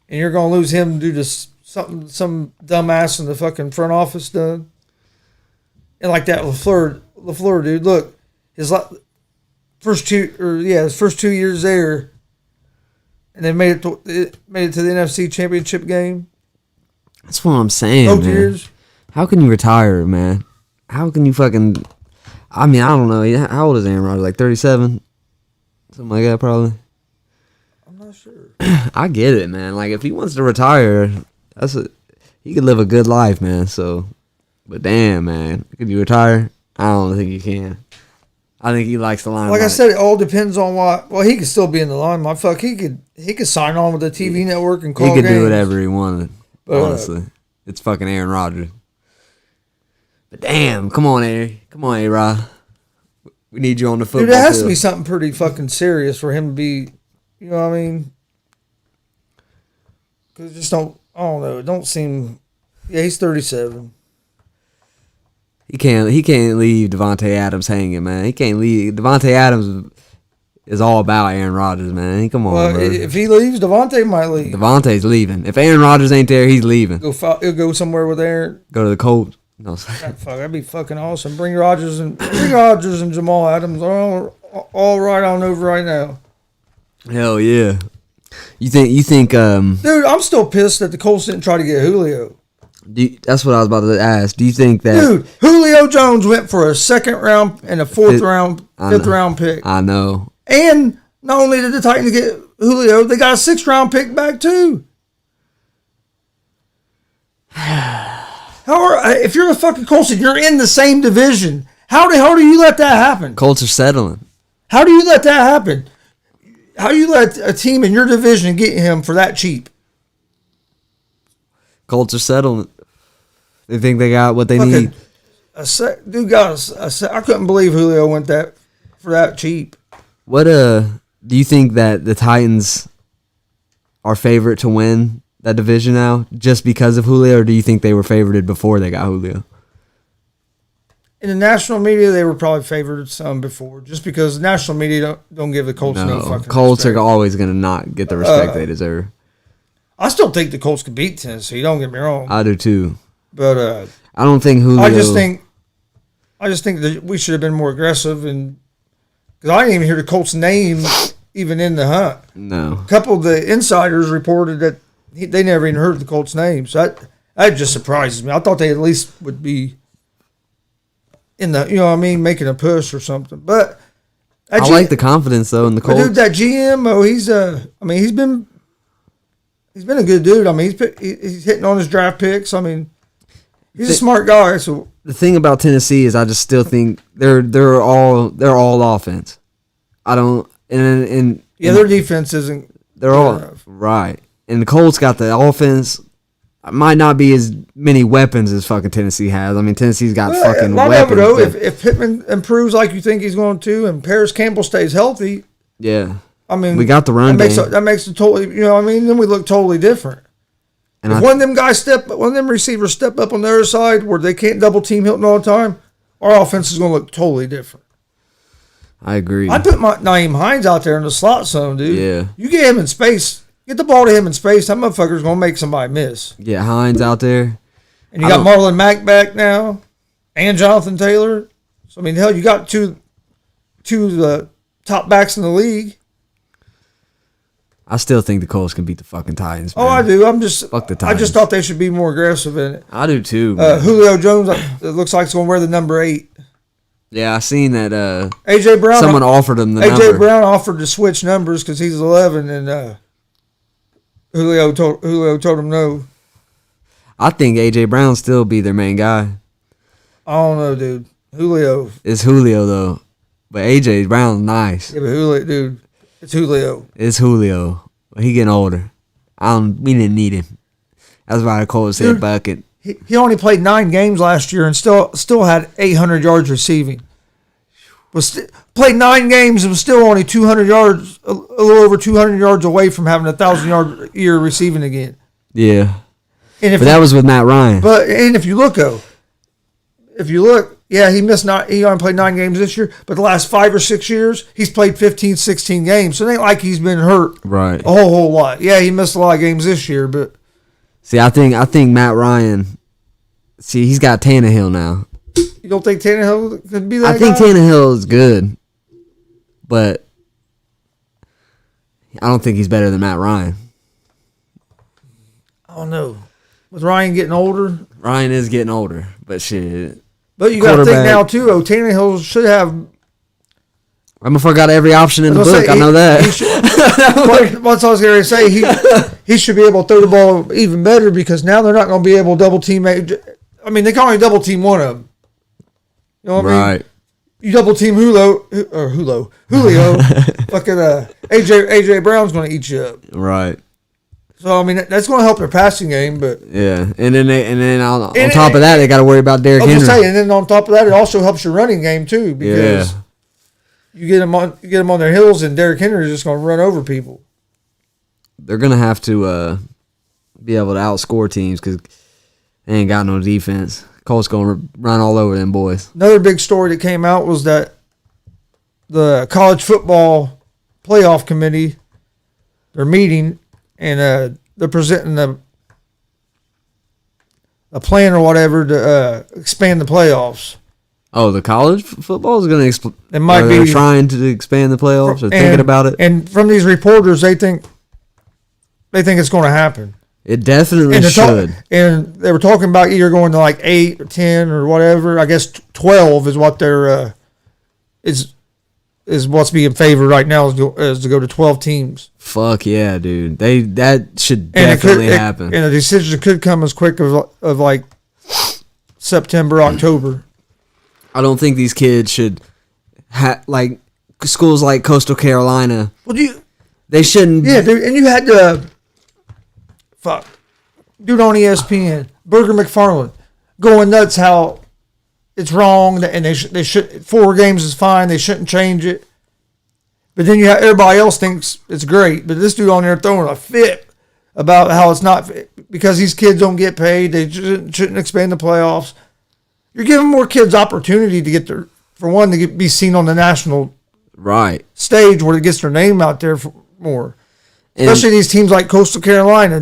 and you're going to lose him due to something some dumbass in the fucking front office done. And like that LaFleur dude, look, his first 2 years there, and they made it to the NFC Championship game. That's what I'm saying, Both man. years. How can you retire, man? How can you fucking? I mean, I don't know. How old is Aaron Rodgers? Like 37, something like that, probably. I'm not sure. I get it, man. Like if he wants to retire, he could live a good life, man. So, but damn, man, could you retire? I don't think you can. I think he likes the limelight. Like I said, it all depends on what. Well, he could still be in the limelight. Fuck, he could sign on with the TV network and call He could games. do whatever he wanted. Honestly, it's fucking Aaron Rodgers. But damn, come on, A-Rod. We need you on the football Dude, there has field. to be something pretty fucking serious for him to be. You know what I mean? Because just don't. I don't know. It don't seem. Yeah, he's 37. He can't leave Devontae Adams hanging, man. He can't leave. Devontae Adams is all about Aaron Rodgers, man. Come on, Well, bro. if he leaves, Devontae might leave. Devontae's he's If Aaron Rodgers ain't there, he's leaving. He'll go somewhere with Aaron. Go to the Colts. No, That'd be fucking awesome. Bring Rodgers and Jamal Adams all right on over right now. hell yeah. You think Dude, I'm still pissed that the Colts didn't try to get Julio. that's what I was about to ask. Do you think that Dude, Julio Jones went for a second round and a fifth round pick. I know. And not only did the Titans get Julio, they got a 6th round pick back too. If you're the fucking Colts and you're in the same division, how the hell do you let that happen? Colts are settling. How do you let that happen? How do you let a team in your division get him for that cheap? Colts are settling. They think they got what they need. Dude got I couldn't believe Julio went for that cheap. What do you think that the Titans are favorite to win that division now just because of Julio, or do you think they were favorited before they got Julio? In the national media, they were probably favored some before, just because the national media don't give the Colts no fucking Colts respect. are always going to not get the respect they deserve. I still think the Colts could beat Tennessee. Don't get me wrong. I do too. But I don't think Julio. I just think that we should have been more aggressive, and because I didn't even hear the Colts' name even in the hunt. No. A couple of the insiders reported that they never even heard the Colts' name, so that just surprises me. I thought they at least would be in the, you know what I mean, making a push or something. But I like the confidence though in the Colts. Dude, that GM, he's been a good dude. I mean, he's hitting on his draft picks. I mean, he's a smart guy. So the thing about Tennessee is, I just still think they're all offense. I don't and their defense isn't. They're all right, and the Colts got the offense. Might not be as many weapons as fucking Tennessee has. I mean, Tennessee's got fucking weapons. Though, if Pittman improves like you think he's going to, and Paris Campbell stays healthy, yeah. I mean, we got the run game. That makes it totally, you know what I mean? Then we look totally different. And if one of them receivers step up on the other side where they can't double team Hilton all the time, our offense is going to look totally different. I agree. I put Naeem Hines out there in the slot zone, dude. Yeah. You get him in space. Get the ball to him in space. That motherfucker's going to make somebody miss. Yeah, Hines out there. And you got Marlon Mack back now and Jonathan Taylor. So, I mean, hell, you got two of the top backs in the league. I still think the Colts can beat the fucking Titans, man. Oh, I do. Fuck the Titans. I just thought they should be more aggressive in it. I do too. Julio Jones, it looks like he's going to wear the number 8. Yeah, I seen that. AJ Brown. Someone offered him the AJ number. AJ Brown offered to switch numbers because he's 11, and Julio told him no. I think AJ Brown still be their main guy. I don't know, dude. Julio. It's Julio though, but AJ Brown's nice. Yeah, but Julio, dude, it's Julio. It's Julio. He getting older. We didn't need him. That's why the Colts said bucket. He only played 9 games last year and still had 800 yards receiving. Played 9 games and was still only 200 yards, a little over 200 yards away from having 1,000-yard year receiving again. Yeah. But that was with Matt Ryan. And if you look, yeah, he only played 9 games this year, but the last 5 or 6 years, he's played 15, 16 games. So it ain't like he's been hurt right a whole lot. Yeah, he missed a lot of games this year, but see, I think Matt Ryan. See, he's got Tannehill now. You don't think Tannehill could be that guy? I think Tannehill is good, but I don't think he's better than Matt Ryan. I don't know. With Ryan getting older? Ryan is getting older, but shit. But you got to think now, too, Tannehill should have... I'm going to forget every option in the book. I know that. What I was going to say, he should be able to throw the ball even better because now they're not going to be able to double team... I mean, they can only double team one of them. You know what I mean? You double team Julio. Fucking AJ Brown's going to eat you up. Right. So I mean, that's going to help their passing game, but yeah, and then on top of that, they got to worry about Derrick Henry. And then on top of that, it also helps your running game too because you get them on their heels, and Derrick Henry is just going to run over people. They're going to have to be able to outscore teams because they ain't got no defense. Colts going to run all over them boys. Another big story that came out was that the college football playoff committee. They're meeting, and they're presenting a plan or whatever to expand the playoffs. Oh, the college football is going to It might be trying to expand the playoffs or thinking about it. And from these reporters, they think it's going to happen. It definitely should. And they were talking about either going to like 8 or 10 or whatever. I guess 12 is what they're is what's being favored right now is to go to 12 teams. Fuck yeah, dude. That should definitely happen. And a decision could come as quick of like September, October. I don't think these kids should like schools like Coastal Carolina. Well, they shouldn't. Yeah, dude, and you had to dude on ESPN, Burger McFarland, going nuts how it's wrong and they should 4 games is fine. They shouldn't change it. But then you have everybody else thinks it's great. But this dude on there throwing a fit about how it's not because these kids don't get paid. They shouldn't expand the playoffs. You're giving more kids opportunity to get be seen on the national stage where it gets their name out there for more. Especially these teams like Coastal Carolina.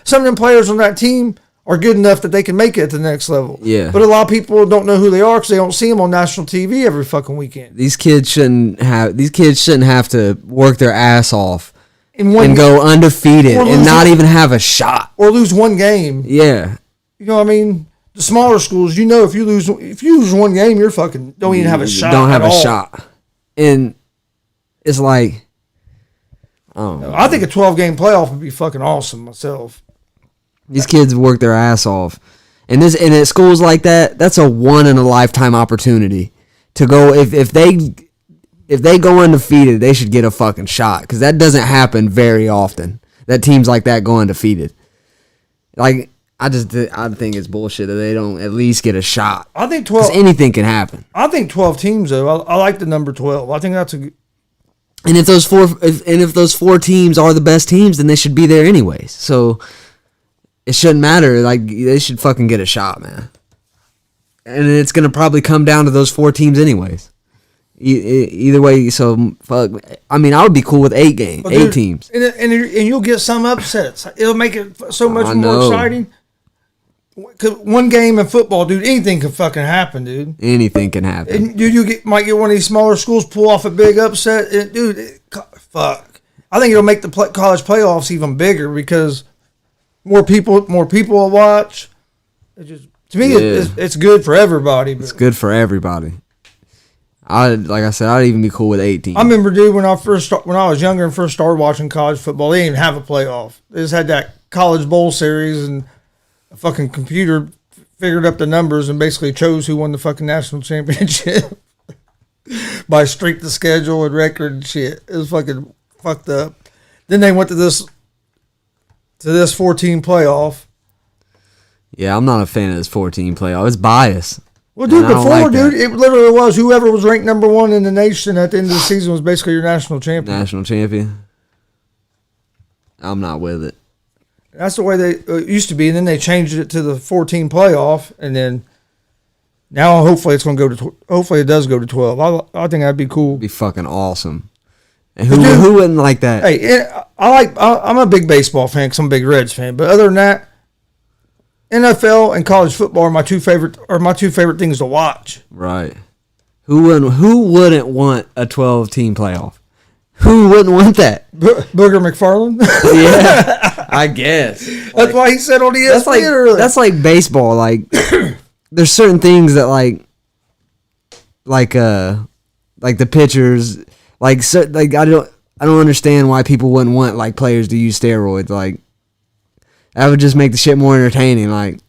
Some of them players on that team are good enough that they can make it to the next level. Yeah. But a lot of people don't know who they are because they don't see them on national TV every fucking weekend. These kids shouldn't have to work their ass off and go undefeated and not even have a shot. Or lose one game. Yeah. You know what I mean? The smaller schools, if you lose one game, you're fucking don't even have a shot. Don't have a shot. And it's like, I think a 12-game playoff would be fucking awesome myself. These kids work their ass off. And at schools like that, that's a one in a lifetime opportunity to go. If they go undefeated, they should get a fucking shot because that doesn't happen very often. That teams like that go undefeated. Like I think it's bullshit that they don't at least get a shot. I think 12. Anything can happen. I think 12 teams though. I like the number 12. I think that's a. And if those 4 teams are the best teams, then they should be there anyways. So it shouldn't matter. Like they should fucking get a shot, man. And it's gonna probably come down to those 4 teams anyways. Either way, so fuck. I mean, I would be cool with 8 games, 8 teams, and you'll get some upsets. It'll make it so much more exciting. 'Cause one game in football, dude, anything can fucking happen, dude. Anything can happen. And dude, might get one of these smaller schools pull off a big upset. Fuck. I think it'll make the college playoffs even bigger because more people will watch. To me, it's good for everybody. It's good for everybody. Like I said, I'd even be cool with 18. I remember, dude, when I was younger and first started watching college football, they didn't even have a playoff. They just had that college bowl series, and a fucking computer figured up the numbers and basically chose who won the fucking national championship by strength of schedule and record and shit. It was fucking fucked up. Then they went to this 14 playoff. Yeah, I'm not a fan of this 14 playoff. It's biased. Well, dude, before, it literally was whoever was ranked number 1 in the nation at the end of the season was basically your national champion. National champion. I'm not with it. That's the way they used to be, and then they changed it to the 14 playoff, and then now hopefully it's going to go to. Hopefully it does go to 12. I think that'd be cool. It'd be fucking awesome. And who wouldn't like that? Hey, I'm a big baseball fan because I'm a big Reds fan, but other than that, NFL and college football are my two favorite things to watch. Right. Who wouldn't want a 12-team playoff? Who wouldn't want that? Booger McFarland? Yeah, I guess. That's why he said on ESPN earlier. That's like baseball. Like, there's certain things that like the pitchers, I don't understand why people wouldn't want like players to use steroids. Like, that would just make the shit more entertaining. Like,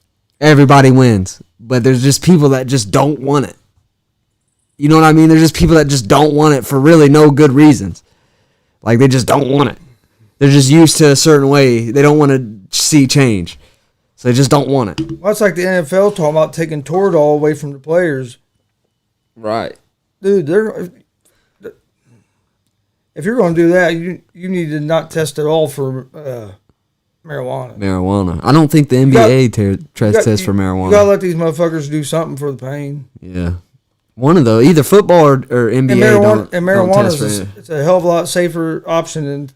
everybody wins, but there's just people that just don't want it. You know what I mean? There's just people that just don't want it for really no good reasons. Like, they just don't want it. They're just used to a certain way. They don't want to see change. So they just don't want it. Well, it's like the NFL talking about taking Toradol away from the players. Right. Dude, if you're going to do that, you need to not test at all for marijuana. I don't think the NBA tests for marijuana. You got to let these motherfuckers do something for the pain. Yeah. One of those, either football or NBA. And marijuana it's a hell of a lot safer option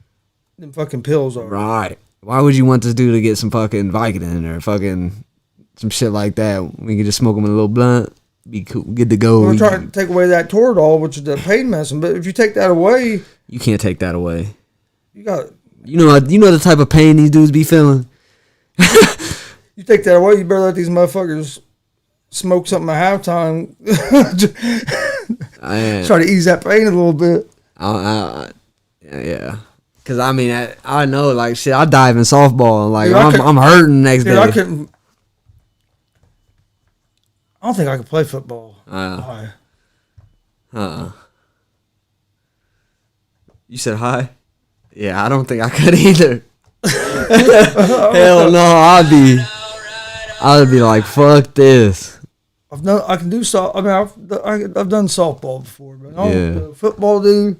than fucking pills are. Right. Why would you want this dude to get some fucking Vicodin or fucking some shit like that? We could just smoke him in a little blunt, be cool, good to go. We're trying to take away that Toradol, which is the pain medicine. But if you take that away, you can't take that away. You got. You know the type of pain these dudes be feeling. You take that away, you better let these motherfuckers smoke something at halftime. Try to ease that pain a little bit. Yeah. Because, I mean, I know, like, shit, I dive in softball, and, like, dude, I'm hurting the next day. I don't think I could play football. You said hi? Yeah, I don't think I could either. Hell no, I'd be like, fuck this. I've done softball before, but football, dude.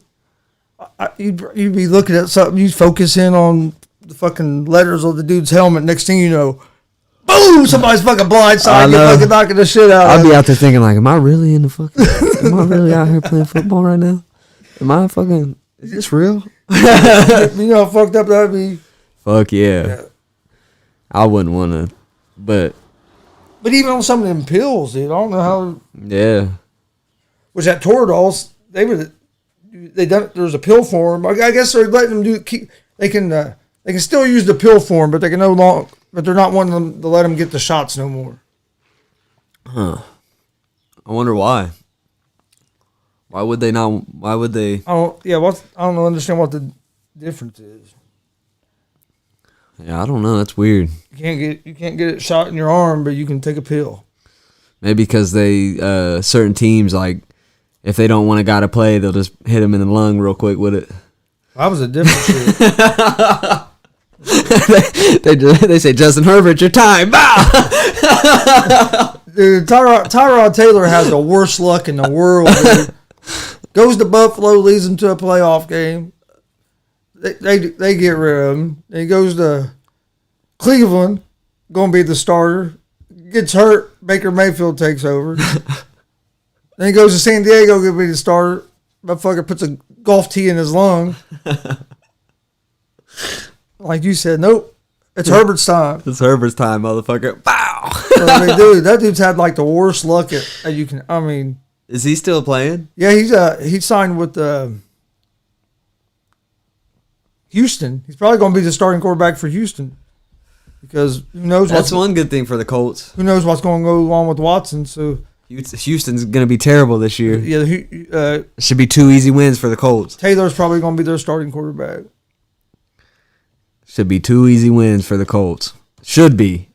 You'd be looking at something, you'd focus in on the fucking letters on the dude's helmet. Next thing you know, boom! Somebody's fucking blindside. You're fucking knocking the shit out. I'd be out there thinking like, am I really out here playing football right now? Is this real? You know how fucked up that'd be. Fuck yeah. I wouldn't want to, but even on some of them pills, dude, I don't know how. Yeah. Was that Toradol? There's a pill form. I guess they're letting them they can still use the pill form, but they can but they're not wanting them to let them get the shots no more. Huh. I wonder why. Why would they not? Why would they? I don't understand what the difference is. Yeah, I don't know. That's weird. You can't get it shot in your arm, but you can take a pill. Maybe because they certain teams, like, if they don't want a guy to play, they'll just hit him in the lung real quick with it. That was a different shit. They say, Justin Herbert, your time. Bow! Dude, Tyrod Taylor has the worst luck in the world, dude. Goes to Buffalo, leads them to a playoff game. They get rid of him. Then he goes to Cleveland, going to be the starter. Gets hurt. Baker Mayfield takes over. Then he goes to San Diego, going to be the starter. Motherfucker puts a golf tee in his lung. Like you said, nope. It's Herbert's time. It's Herbert's time, motherfucker. Bow! I mean, dude, that dude's had like the worst luck at you can. I mean, is he still playing? Yeah, he signed with Houston. He's probably going to be the starting quarterback for Houston because who knows? That's one good thing for the Colts. Who knows what's going to go on with Watson? So Houston's going to be terrible this year. Yeah, it should be 2 easy wins for the Colts. Taylor's probably going to be their starting quarterback. Should be 2 easy wins for the Colts. Should be.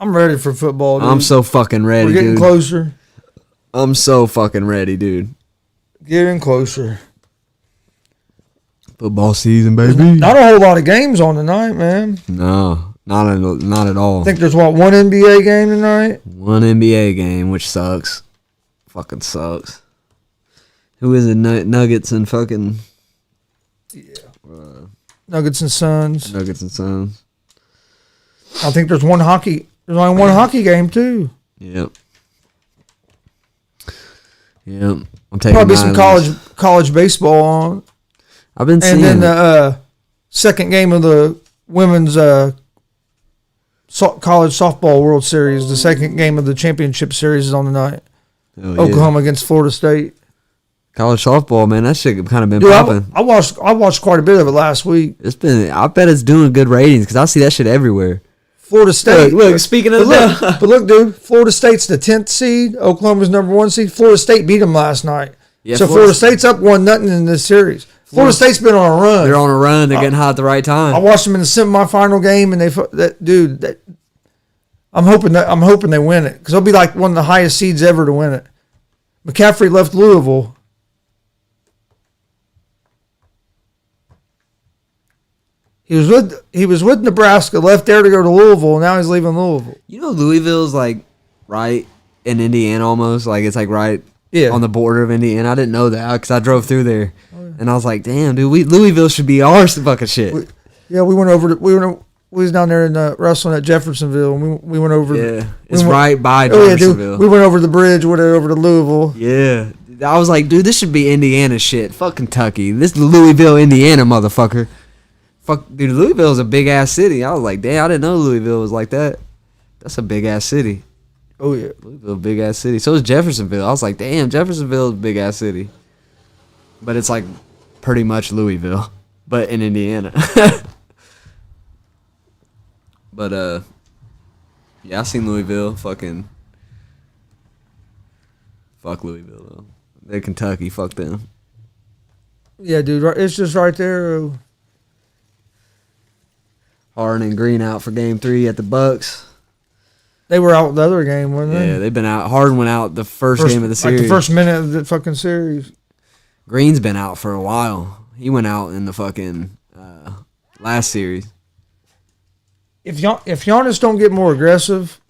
I'm ready for football, dude. I'm so fucking ready, dude. We're getting closer. I'm so fucking ready, dude. Getting closer. Football season, baby. Not a whole lot of games on tonight, man. No, not at all. I think there's one NBA game tonight. One NBA game, which sucks. Fucking sucks. Who is it? Nuggets and fucking... Yeah. Nuggets and Suns. Nuggets and Suns. I think there's only one hockey game, too. Yep. I'm taking probably some college baseball on. I've been seeing. And then the second game of the women's college softball World Series. The second game of the championship series is on tonight. Oklahoma against Florida State. College softball, man, that shit kind of been popping. I watched quite a bit of it last week. I bet it's doing good ratings because I see that shit everywhere. Florida State. Look, speaking of but look, dude, Florida State's the 10th seed. Oklahoma's number 1 seed. Florida State beat them last night. Yeah, so Florida State's up 1-0 in this series. Florida State's been on a run. They're on a run. They're getting hot at the right time. I watched them in the semifinal game, and I'm hoping they win it because they'll be like one of the highest seeds ever to win it. McCaffrey left Louisville. He was with Nebraska, left there to go to Louisville, and now he's leaving Louisville. You know, Louisville's like right in Indiana almost. Like it's like right on the border of Indiana. I didn't know that because I drove through there, and I was like, damn, dude, Louisville should be our fucking shit. We went over. We we was down there in wrestling at Jeffersonville, and we went over. Yeah, it's right by Jeffersonville. We went over the bridge, went over to Louisville. Yeah, I was like, dude, this should be Indiana shit. Fuck Kentucky. This is Louisville, Indiana, motherfucker. Fuck, dude, Louisville is a big ass city. I was like, damn, I didn't know Louisville was like that. That's a big ass city. Oh yeah, Louisville, big ass city. So is Jeffersonville. I was like, damn, Jeffersonville is a big ass city. But it's like pretty much Louisville, but in Indiana. But yeah, I seen Louisville. Fuck Louisville though. They're Kentucky. Fuck them. yeah, dude. It's just right there. Harden and Green out for Game 3 at the Bucks. They were out the other game, weren't they? Yeah, they've been out. Harden went out the first game of the series. Like the first minute of the fucking series. Green's been out for a while. He went out in the fucking last series. If Giannis don't get more aggressive,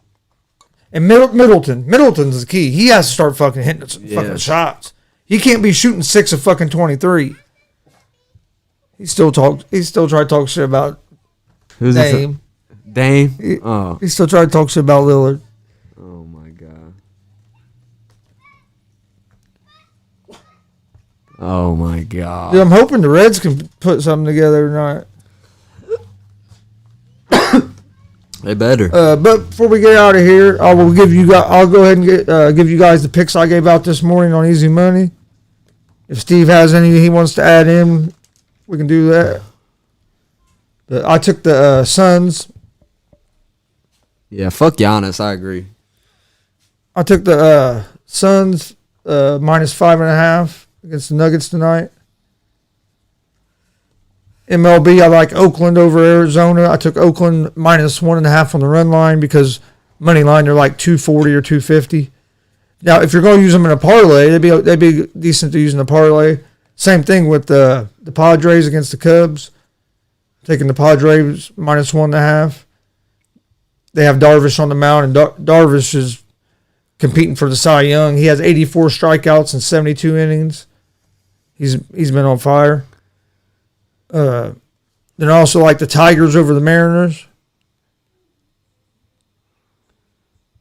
and Middleton's the key. He has to start fucking hitting some fucking shots. He can't be shooting 6 of fucking 23. He still tried to talk shit about Who's Dame. Dame? He still tried to talk shit about Lillard. Oh my god. Oh my god. Dude, I'm hoping the Reds can put something together tonight. They better. But before we get out of here, I'll go ahead and give you guys the picks I gave out this morning on Easy Money. If Steve has any he wants to add in, we can do that. I took the Suns. Yeah, fuck Giannis. I agree. I took the Suns minus 5.5 against the Nuggets tonight. MLB, I like Oakland over Arizona. I took Oakland minus 1.5 on the run line because money line they're like 240 or 250. Now, if you're going to use them in a parlay, they'd be decent to use in a parlay. Same thing with the Padres against the Cubs. Taking the Padres minus 1.5. They have Darvish on the mound, and Darvish is competing for the Cy Young. He has 84 strikeouts in 72 innings. He's been on fire. Then I also like the Tigers over the Mariners.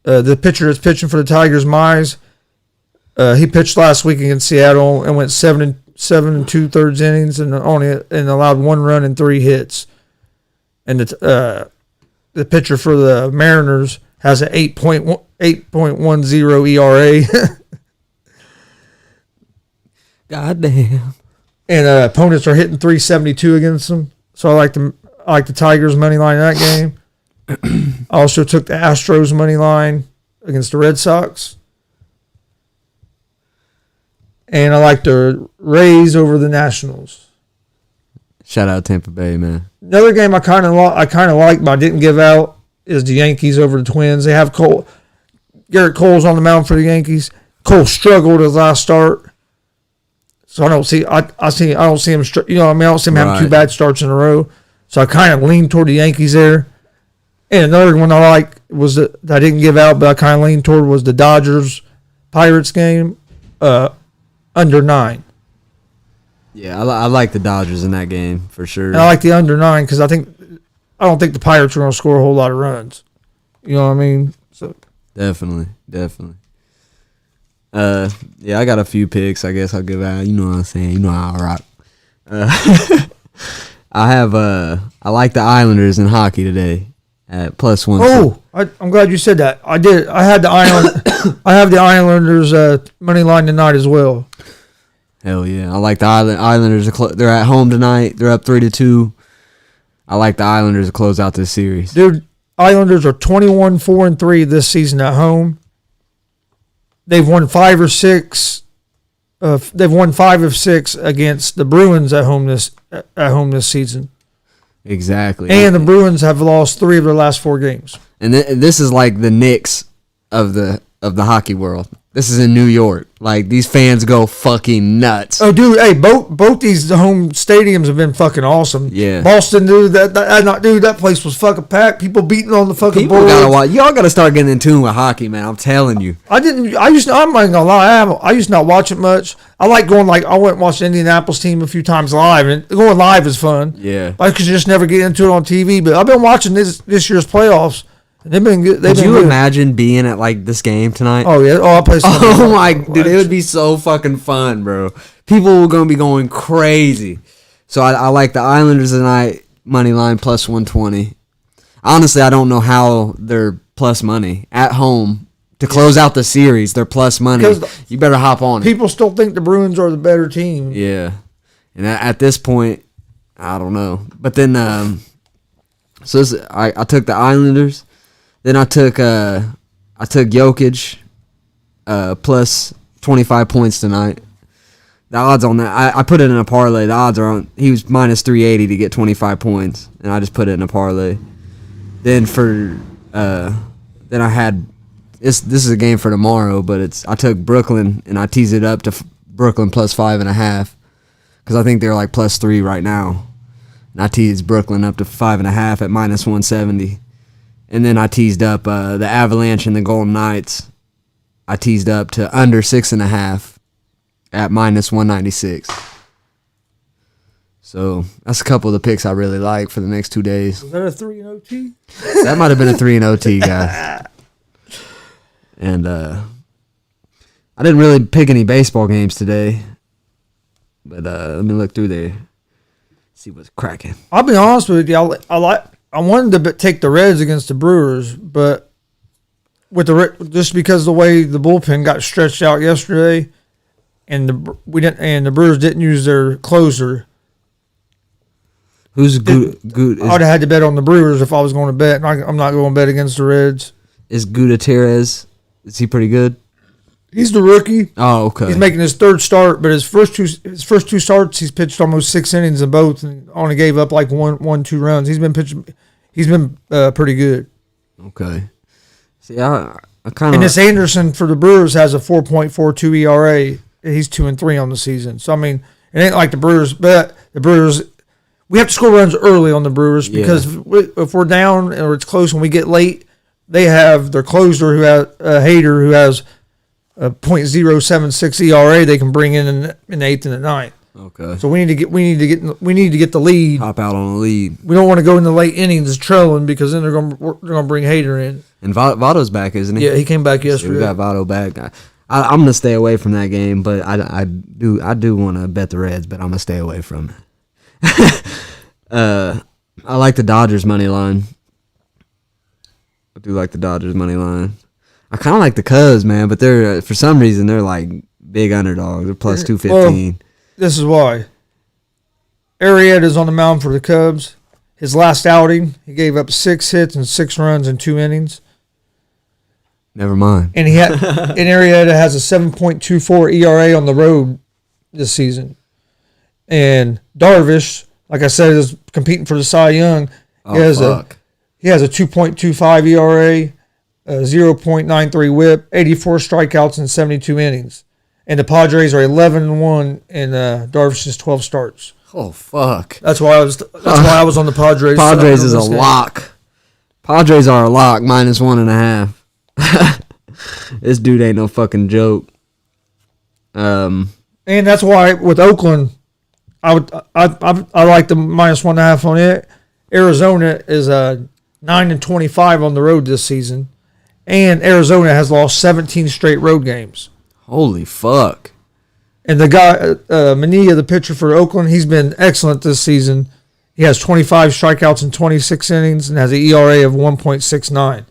The pitcher that's pitching for the Tigers, Mize, he pitched last week against Seattle and went 7 2/3 innings and allowed 1 run and 3 hits. And the pitcher for the Mariners has an 8.10 ERA. God damn. And opponents are hitting 372 against them. So I like the Tigers money line in that game. I also took the Astros money line against the Red Sox. And I like the Rays over the Nationals. Shout out Tampa Bay, man. Another game I kind of like, but I didn't give out, is the Yankees over the Twins. They have Garrett Cole's on the mound for the Yankees. Cole struggled his last start, so I don't see him. I don't see him having 2 bad starts in a row. So I kind of lean toward the Yankees there. And another one I like was that I didn't give out, but I kind of leaned toward was the Dodgers Pirates game, under 9. Yeah, I like the Dodgers in that game for sure. And I like the under 9 because I don't think the Pirates are going to score a whole lot of runs. You know what I mean? So definitely. Yeah, I got a few picks. I guess I'll give out. You know what I'm saying? You know how I rock. I like the Islanders in hockey today at +1. Oh, I'm glad you said that. I did. I had the I have the Islanders money line tonight as well. Hell yeah! I like the Islanders. They're at home tonight. They're up 3-2. I like the Islanders to close out this series. Dude, Islanders are 21-4-3 this season at home. They've won 5 or 6. They've won 5 of 6 against the Bruins at home this season. Exactly. And the Bruins have lost 3 of their last 4 games. And this is like the Knicks of the hockey world. This is in New York. Like, these fans go fucking nuts. Oh, dude, hey, both these home stadiums have been fucking awesome. Yeah. Boston, dude, that place was fucking packed. People beating on the fucking People boards. gotta watch. Y'all gotta start getting in tune with hockey, man. I'm telling you. I'm not gonna lie, I used to not watch it much. I like going, I went and watched the Indianapolis team a few times live, and going live is fun. Yeah. I could just never get into it on TV, but I've been watching this year's playoffs, and they've been good. Could you imagine being at, like, this game tonight? Oh, yeah. Oh, I'll play some. Oh my, dude, it would be so fucking fun, bro. People were gonna be going crazy. So I like the Islanders tonight, money line plus 120. Honestly, I don't know how they're plus money at home to close out the series. They're plus money. You better hop on it. People still think the Bruins are the better team. Yeah, and at this point, I don't know. But then, I took the Islanders. Then I took Jokic plus 25 points tonight. The odds on that, I put it in a parlay. The odds are on, he was minus 380 to get 25 points, and I just put it in a parlay. Then then I had, this is a game for tomorrow, but I took Brooklyn, and I teased it up to Brooklyn plus 5.5, because I think they're like plus 3 right now. And I teased Brooklyn up to 5.5 at minus 170. And then I teased up the Avalanche and the Golden Knights. I teased up to under 6.5 at minus 196. So that's a couple of the picks I really like for the next 2 days. Was that a 3 and OT? That might have been a 3 and OT, guys. And I didn't really pick any baseball games today. But let me look through there. See what's cracking. I'll be honest with you. I wanted to take the Reds against the Brewers, but just because the way the bullpen got stretched out yesterday, and the Brewers didn't use their closer. Who's good? I'd have had to bet on the Brewers if I was going to bet. I'm not going to bet against the Reds. Is Gutierrez? Is he pretty good? He's the rookie. Oh, okay. He's making his third start, but his first two starts, he's pitched almost 6 innings in both, and only gave up like 2 runs. He's been pitching. He's been pretty good. Okay. See, I kind of. And this Anderson for the Brewers has a 4.42 ERA. He's 2-3 on the season. So I mean, it ain't like the Brewers, but the Brewers. We have to score runs early on the Brewers because if we're down or it's close and we get late, they have their closer who has Hader who has a .076 ERA. They can bring in the 8th and the 9th. Okay. So we need to get the lead. Hop out on the lead. We don't want to go in the late innings trailing because then they're gonna bring Hader in. And Votto's back, isn't he? Yeah, he came back yesterday. We got Votto back. I'm gonna stay away from that game, but I do want to bet the Reds, but I'm gonna stay away from it. I like the Dodgers money line. I do like the Dodgers money line. I kind of like the Cubs, man, but they're for some reason they're like big underdogs. They're plus 215. Well, this is why. Arrieta's on the mound for the Cubs. His last outing, he gave up 6 hits and 6 runs in 2 innings. Never mind. And Arrieta has a 7.24 ERA on the road this season. And Darvish, like I said, is competing for the Cy Young. He has a 2.25 ERA, a 0.93 WHIP, 84 strikeouts in 72 innings. And the Padres are 11-1 in Darvish's 12 starts. Oh fuck! That's why I was on the Padres. Padres is a lock. Padres are a lock minus 1.5. This dude ain't no fucking joke. And that's why with Oakland, I like the minus 1.5 on it. Arizona is 9-25 on the road this season, and Arizona has lost 17 straight road games. Holy fuck! And the guy, Mania, the pitcher for Oakland, he's been excellent this season. He has 25 strikeouts in 26 innings and has an ERA of 1.69.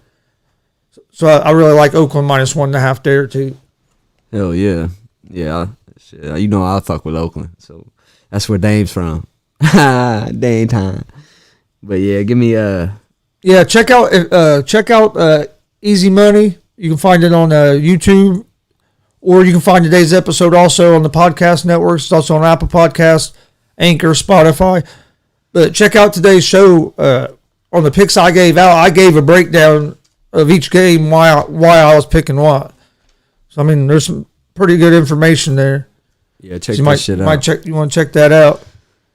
So I really like Oakland minus 1.5 there too. Hell yeah, yeah. Shit, you know I fuck with Oakland, so that's where Dame's from. Dame time. But yeah, give me check out Easy Money. You can find it on YouTube. Or you can find today's episode also on the podcast networks. It's also on Apple Podcasts, Anchor, Spotify. But check out today's show on the picks I gave out. I gave a breakdown of each game, why I was picking what. So I mean, there's some pretty good information there. Yeah, check So that shit out. You want to check that out.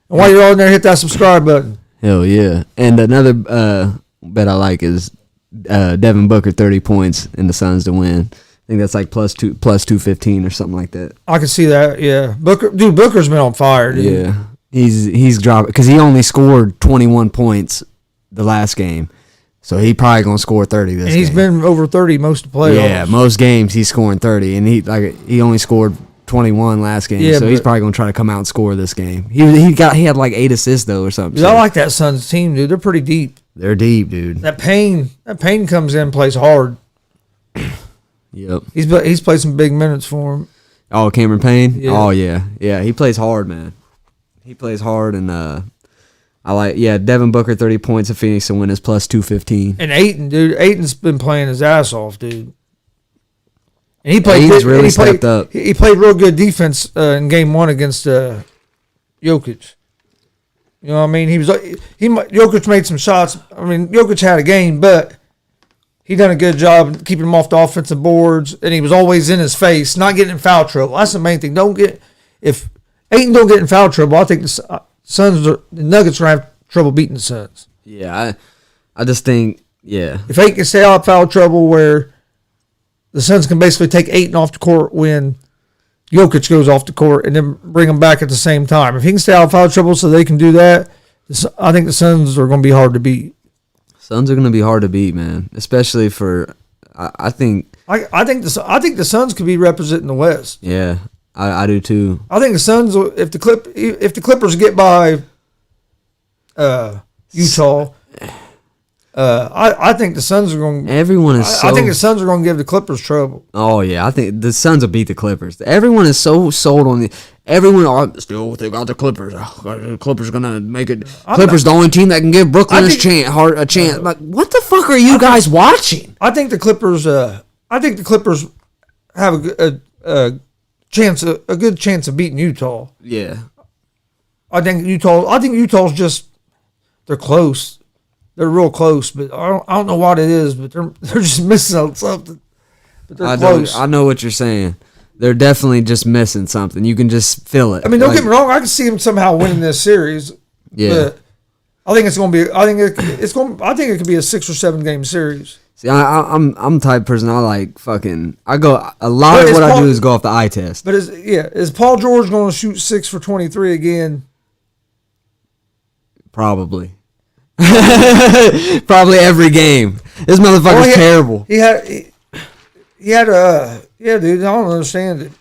And while you're on there, hit that subscribe button. Hell yeah. And another bet I like is Devin Booker 30 points and the Suns to win. I think that's like plus 215 or something like that. I can see that. Yeah, Booker's been on fire. Dude. Yeah, he's dropping because he only scored 21 points the last game, so he probably gonna score 30 this. And he's game. been over 30 most of the playoffs. Yeah, most games he's scoring 30, and he only scored 21 last game, Yeah, so he's probably gonna try to come out and score this game. He had like 8 assists though or something. Dude, I like that Suns team, dude. They're pretty deep. They're deep, dude. That Payne comes in, plays hard. Yep. He's played some big minutes for him. Oh, Cameron Payne. Yeah. Oh yeah. He plays hard, man. He plays hard, and I like Devin Booker 30 points of Phoenix to win is plus 215. And Ayton, dude. Ayton's been playing his ass off, dude. And he stepped up. He played real good defense in game 1 against Jokic. You know what I mean? Jokic made some shots. I mean, Jokic had a game, but he done a good job keeping him off the offensive boards, and he was always in his face, not getting in foul trouble. That's the main thing. If Ayton don't get in foul trouble, I think the Nuggets are gonna have trouble beating the Suns. Yeah, I just think If Ayton can stay out of foul trouble, where the Suns can basically take Ayton off the court when Jokic goes off the court, and then bring him back at the same time. If he can stay out of foul trouble, so they can do that, I think the Suns are going to be hard to beat. Suns are going to be hard to beat, man. Especially for, I think the Suns could be representing the West. Yeah, I do too. I think the Suns, if the Clippers get by Utah, I think the Suns are going. Everyone is. I think the Suns are going to give the Clippers trouble. Oh yeah, I think the Suns will beat the Clippers. Everyone is so sold on the. Everyone still think about the Clippers. The Clippers are gonna make it. Clippers the only team that can give Brooklyn a chance. Like, what the fuck are you guys watching? I think the Clippers. I think the Clippers have a chance, a good chance of beating Utah. Yeah. I think Utah's just, they're close. They're real close, but I don't know what it is, but they're just missing out something. But they're close. I know what you're saying. They're definitely just missing something. You can just feel it. I mean, don't get me wrong. I can see them somehow winning this series. Yeah. But I think it's going to be. I think it could be a 6 or 7 game series. See, I'm the type of person I like fucking. I go a lot of what I do is go off the eye test. But is Paul George going to shoot 6 for 23 again? Probably. Probably every game. This motherfucker's terrible. He had a dude. I don't understand it.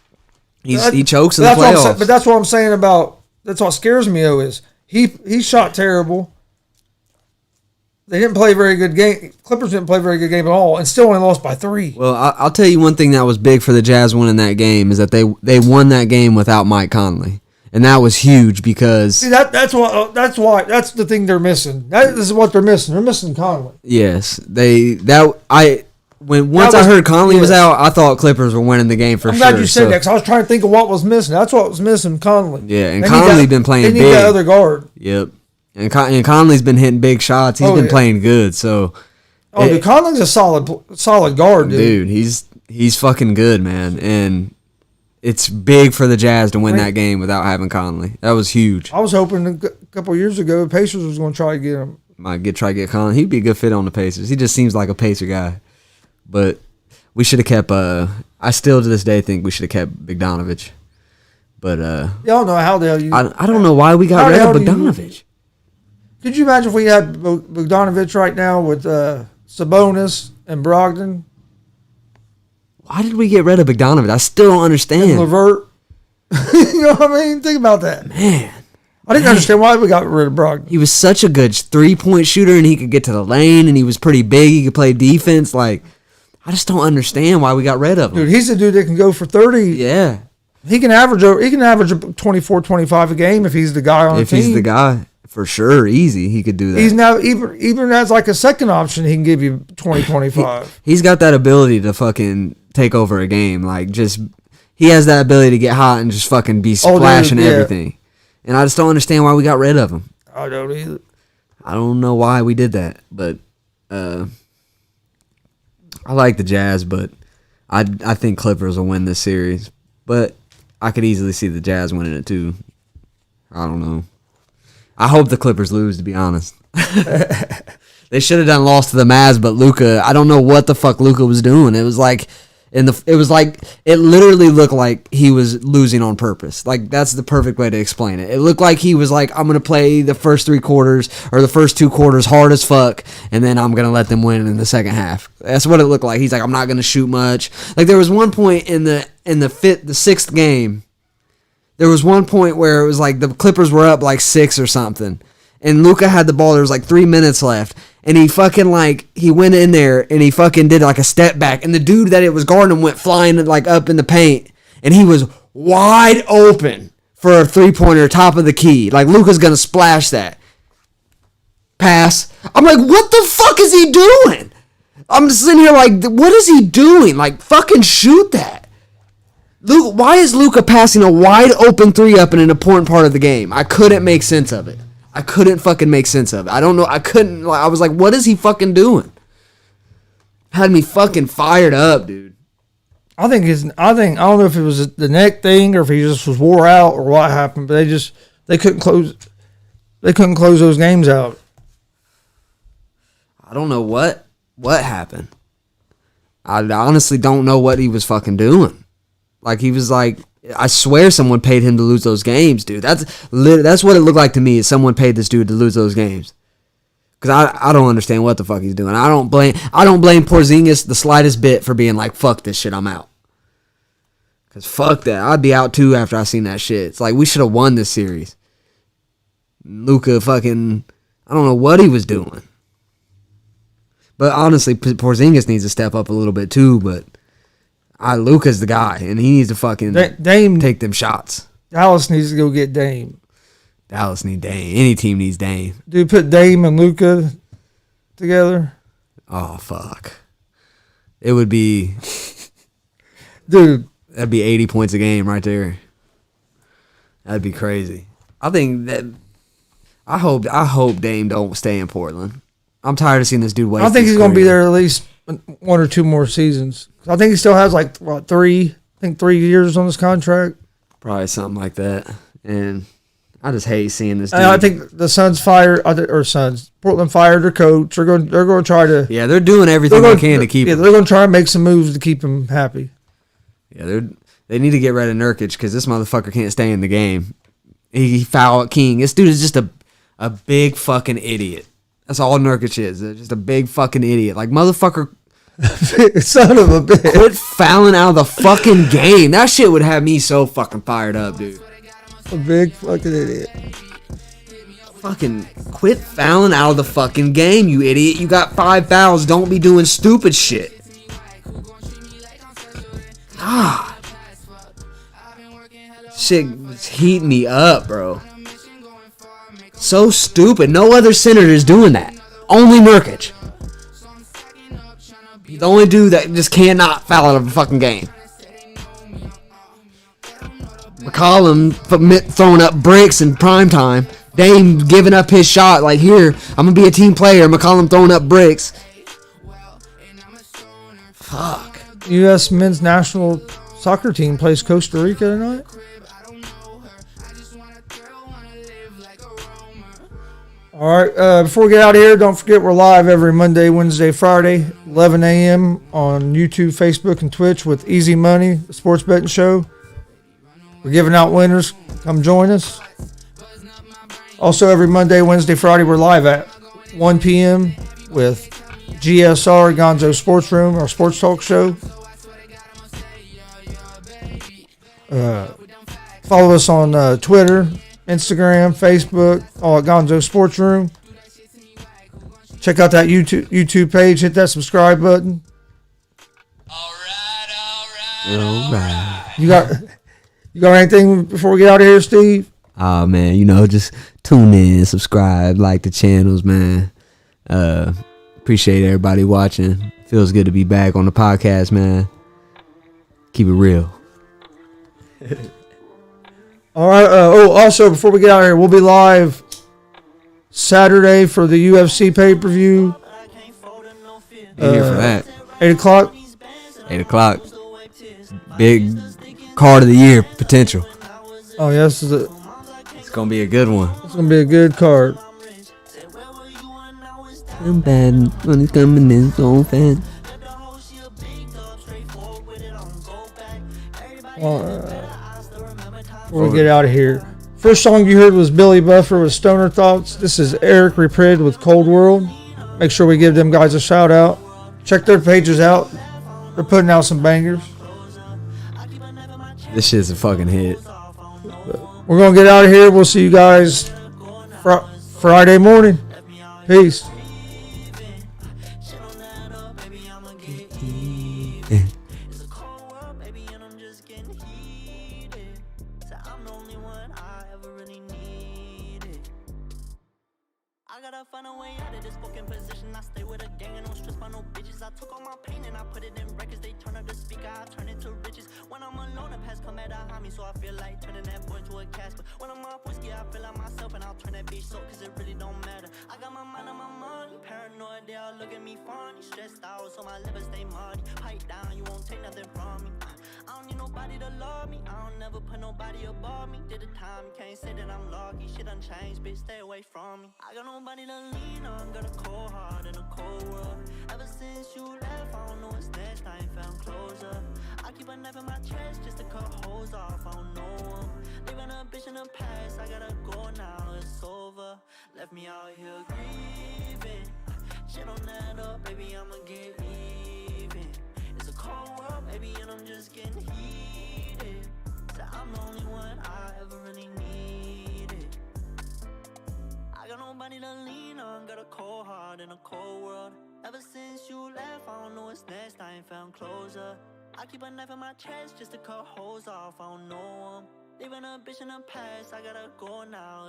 He chokes in the playoffs. But that's what I'm saying about. That's what scares me though is he shot terrible. They didn't play a very good game. Clippers didn't play a very good game at all, and still only lost by 3. Well, I'll tell you one thing that was big for the Jazz winning that game is that they won that game without Mike Conley. And that was huge because that's the thing they're missing. That is what they're missing. They're missing Conley. Yes, I heard Conley was out, I thought Clippers were winning the game for sure. I'm glad you said that because I was trying to think of what was missing. That's what was missing, Conley. Yeah, and Conley's been playing big. They need that other guard. Yep, and Conley's been hitting big shots. He's been playing good. So, dude, Conley's a solid guard, dude. He's fucking good, man, and it's big for the Jazz to win that game without having Conley. That was huge. I was hoping a couple of years ago, the Pacers was going to try to get him. Try to get Conley. He'd be a good fit on the Pacers. He just seems like a Pacer guy. But we should have kept. I still to this day think we should have kept Bogdanovich. But y'all know how the hell you. I don't know why we got rid of Bogdanovich. Could you imagine if we had Bogdanovich right now with Sabonis and Brogdon? Why did we get rid of Bogdanovich? I still don't understand. And LeVert. You know what I mean? Think about that. Man. I didn't understand why we got rid of Brogdon. He was such a good 3-point shooter, and he could get to the lane, and he was pretty big. He could play defense. Like, I just don't understand why we got rid of him. Dude, he's a dude that can go for 30. Yeah. He can average 24, 25 a game if he's the guy on the team. If he's the guy, for sure, easy, he could do that. He's now, even as like a second option, he can give you 20, 25. He's got that ability to fucking take over a game. Like, just, he has that ability to get hot and just fucking be splashing everything. And I just don't understand why we got rid of him. I don't either. I don't know why we did that, but I like the Jazz, but I think Clippers will win this series, but I could easily see the Jazz winning it too. I don't know. I hope the Clippers lose, to be honest. They should have done lost to the Mavs, but Luka, I don't know what the fuck Luka was doing. It was like it literally looked like he was losing on purpose. Like, that's the perfect way to explain it. It looked like he was like, I'm gonna play the first 3 quarters or the first 2 quarters hard as fuck, and then I'm gonna let them win in the second half. That's what it looked like. He's like, I'm not gonna shoot much. Like, there was one point in the 6th game. There was one point where it was like the Clippers were up like 6 or something, and Luka had the ball. There was like 3 minutes left, and he fucking he went in there and he fucking did like a step back, and the dude that it was guarding him went flying like up in the paint, and he was wide open for a 3-pointer top of the key. Like, Luka's gonna splash that. Pass. I'm like, what the fuck is he doing? I'm just sitting here like, what is he doing? Like, fucking shoot that. Why is Luka passing a wide open 3 up in an important part of the game? I couldn't make sense of it. I couldn't fucking make sense of it. I don't know. I was like, what is he fucking doing? Had me fucking fired up, dude. I don't know if it was the neck thing or if he just was wore out or what happened, but they couldn't close those games out. I don't know what happened. I honestly don't know what he was fucking doing. Like, he was like, I swear someone paid him to lose those games, dude. That's what it looked like to me, is someone paid this dude to lose those games. Because I don't understand what the fuck he's doing. I don't blame Porzingis the slightest bit for being like, fuck this shit, I'm out. Because fuck that. I'd be out too after I seen that shit. It's like, we should have won this series. Luka fucking, I don't know what he was doing. But honestly, Porzingis needs to step up a little bit too, but Luka's the guy, and he needs to fucking Dame, take them shots. Dallas needs to go get Dame. Dallas need Dame. Any team needs Dame. Dude, put Dame and Luka together. Oh, fuck. It would be... Dude. That'd be 80 points a game right there. That'd be crazy. I think that... I hope Dame don't stay in Portland. I'm tired of seeing this dude waste. I think he's going to be there at least 1 or 2 more seasons. I think he still has like 3 years on his contract. Probably something like that. And I just hate seeing this dude. And I think the Portland fired their coach. They're going to try to. Yeah, they're doing everything they can to keep him. They're going to try and make some moves to keep him happy. Yeah, they need to get rid of Nurkic because this motherfucker can't stay in the game. He fouled King. This dude is just a big fucking idiot. That's all Nurkic is. Just a big fucking idiot. Like, motherfucker. Son of a bitch. Quit fouling out of the fucking game. That shit would have me so fucking fired up, dude. A big fucking idiot. Fucking quit fouling out of the fucking game, you idiot. You got 5 fouls. Don't be doing stupid shit. God. Shit was heating me up, bro. So stupid. No other center is doing that. Only Nurkic. He's the only dude that just cannot foul out of a fucking game. McCollum throwing up bricks in prime time. Dame giving up his shot. Like, here, I'm going to be a team player. McCollum throwing up bricks. Fuck. U.S. men's national soccer team plays Costa Rica tonight. All right, before we get out of here, don't forget we're live every Monday, Wednesday, Friday, 11 a.m. on YouTube, Facebook, and Twitch with Easy Money, the sports betting show. We're giving out winners. Come join us. Also, every Monday, Wednesday, Friday, we're live at 1 p.m. with GSR, Gonzo'S Sports Room, our sports talk show. Follow us on Twitter, Instagram, Facebook, all at Gonzo'S Sports Room. Check out that YouTube page. Hit that subscribe button. All right. You got anything before we get out of here, Steve? Oh, man, just tune in, subscribe, like the channels, man. Appreciate everybody watching. Feels good to be back on the podcast, man. Keep it real. All right. Also, before we get out of here, we'll be live Saturday for the UFC pay-per-view. Be here for that. 8 o'clock. 8 o'clock. big card of the year potential. Oh yeah, this is It's gonna be a good one. it's gonna be a good card. I'm bad when it's coming in so fast. Before we get out of here, first song you heard was Billy Buffer with Stoner Thoughts. This is Eric Reprid with Cold World. Make sure we give them guys a shout out. Check their pages out. They're putting out some bangers. This shit's a fucking hit. We're gonna get out of here. We'll see you guys Friday morning. Peace. Find a way out of this fucking position. I stay with a gang and don't stress by no bitches. I took all my pain and I put it in records. They turn up the speaker, I turn it to riches. When I'm alone, the past come at behind me, so I feel like turning that boy into a Casper. When I'm off whiskey, I feel like myself and I'll turn that bitch soap, cause it really don't matter. I got my mind on my money, paranoid, they all look at me funny. Stressed out, so my liver stay muddy. Pipe down, you won't take nothing from me. I don't need nobody to love me, I don't never put nobody above me. Did the time, can't say that I'm lucky. Shit done changed, bitch, stay away from me. I got nobody to lean on, got a cold heart in a cold world. Ever since you left, I don't know what's next, I ain't found closure. I keep a knife in my chest just to cut holes off, I don't know them. Leaving a bitch in the past, I gotta go now, it's over. Left me out here grieving. Shit don't add up, baby, I'ma get even. It's a cold world, baby, and I'm just getting heated. So I'm the only one I ever really needed. I got nobody to lean on, got a cold heart in a cold world. Ever since you left, I don't know what's next, I ain't found closure. I keep a knife in my chest just to cut holes off, I don't know them. Leaving a bitch in the past, I gotta go now.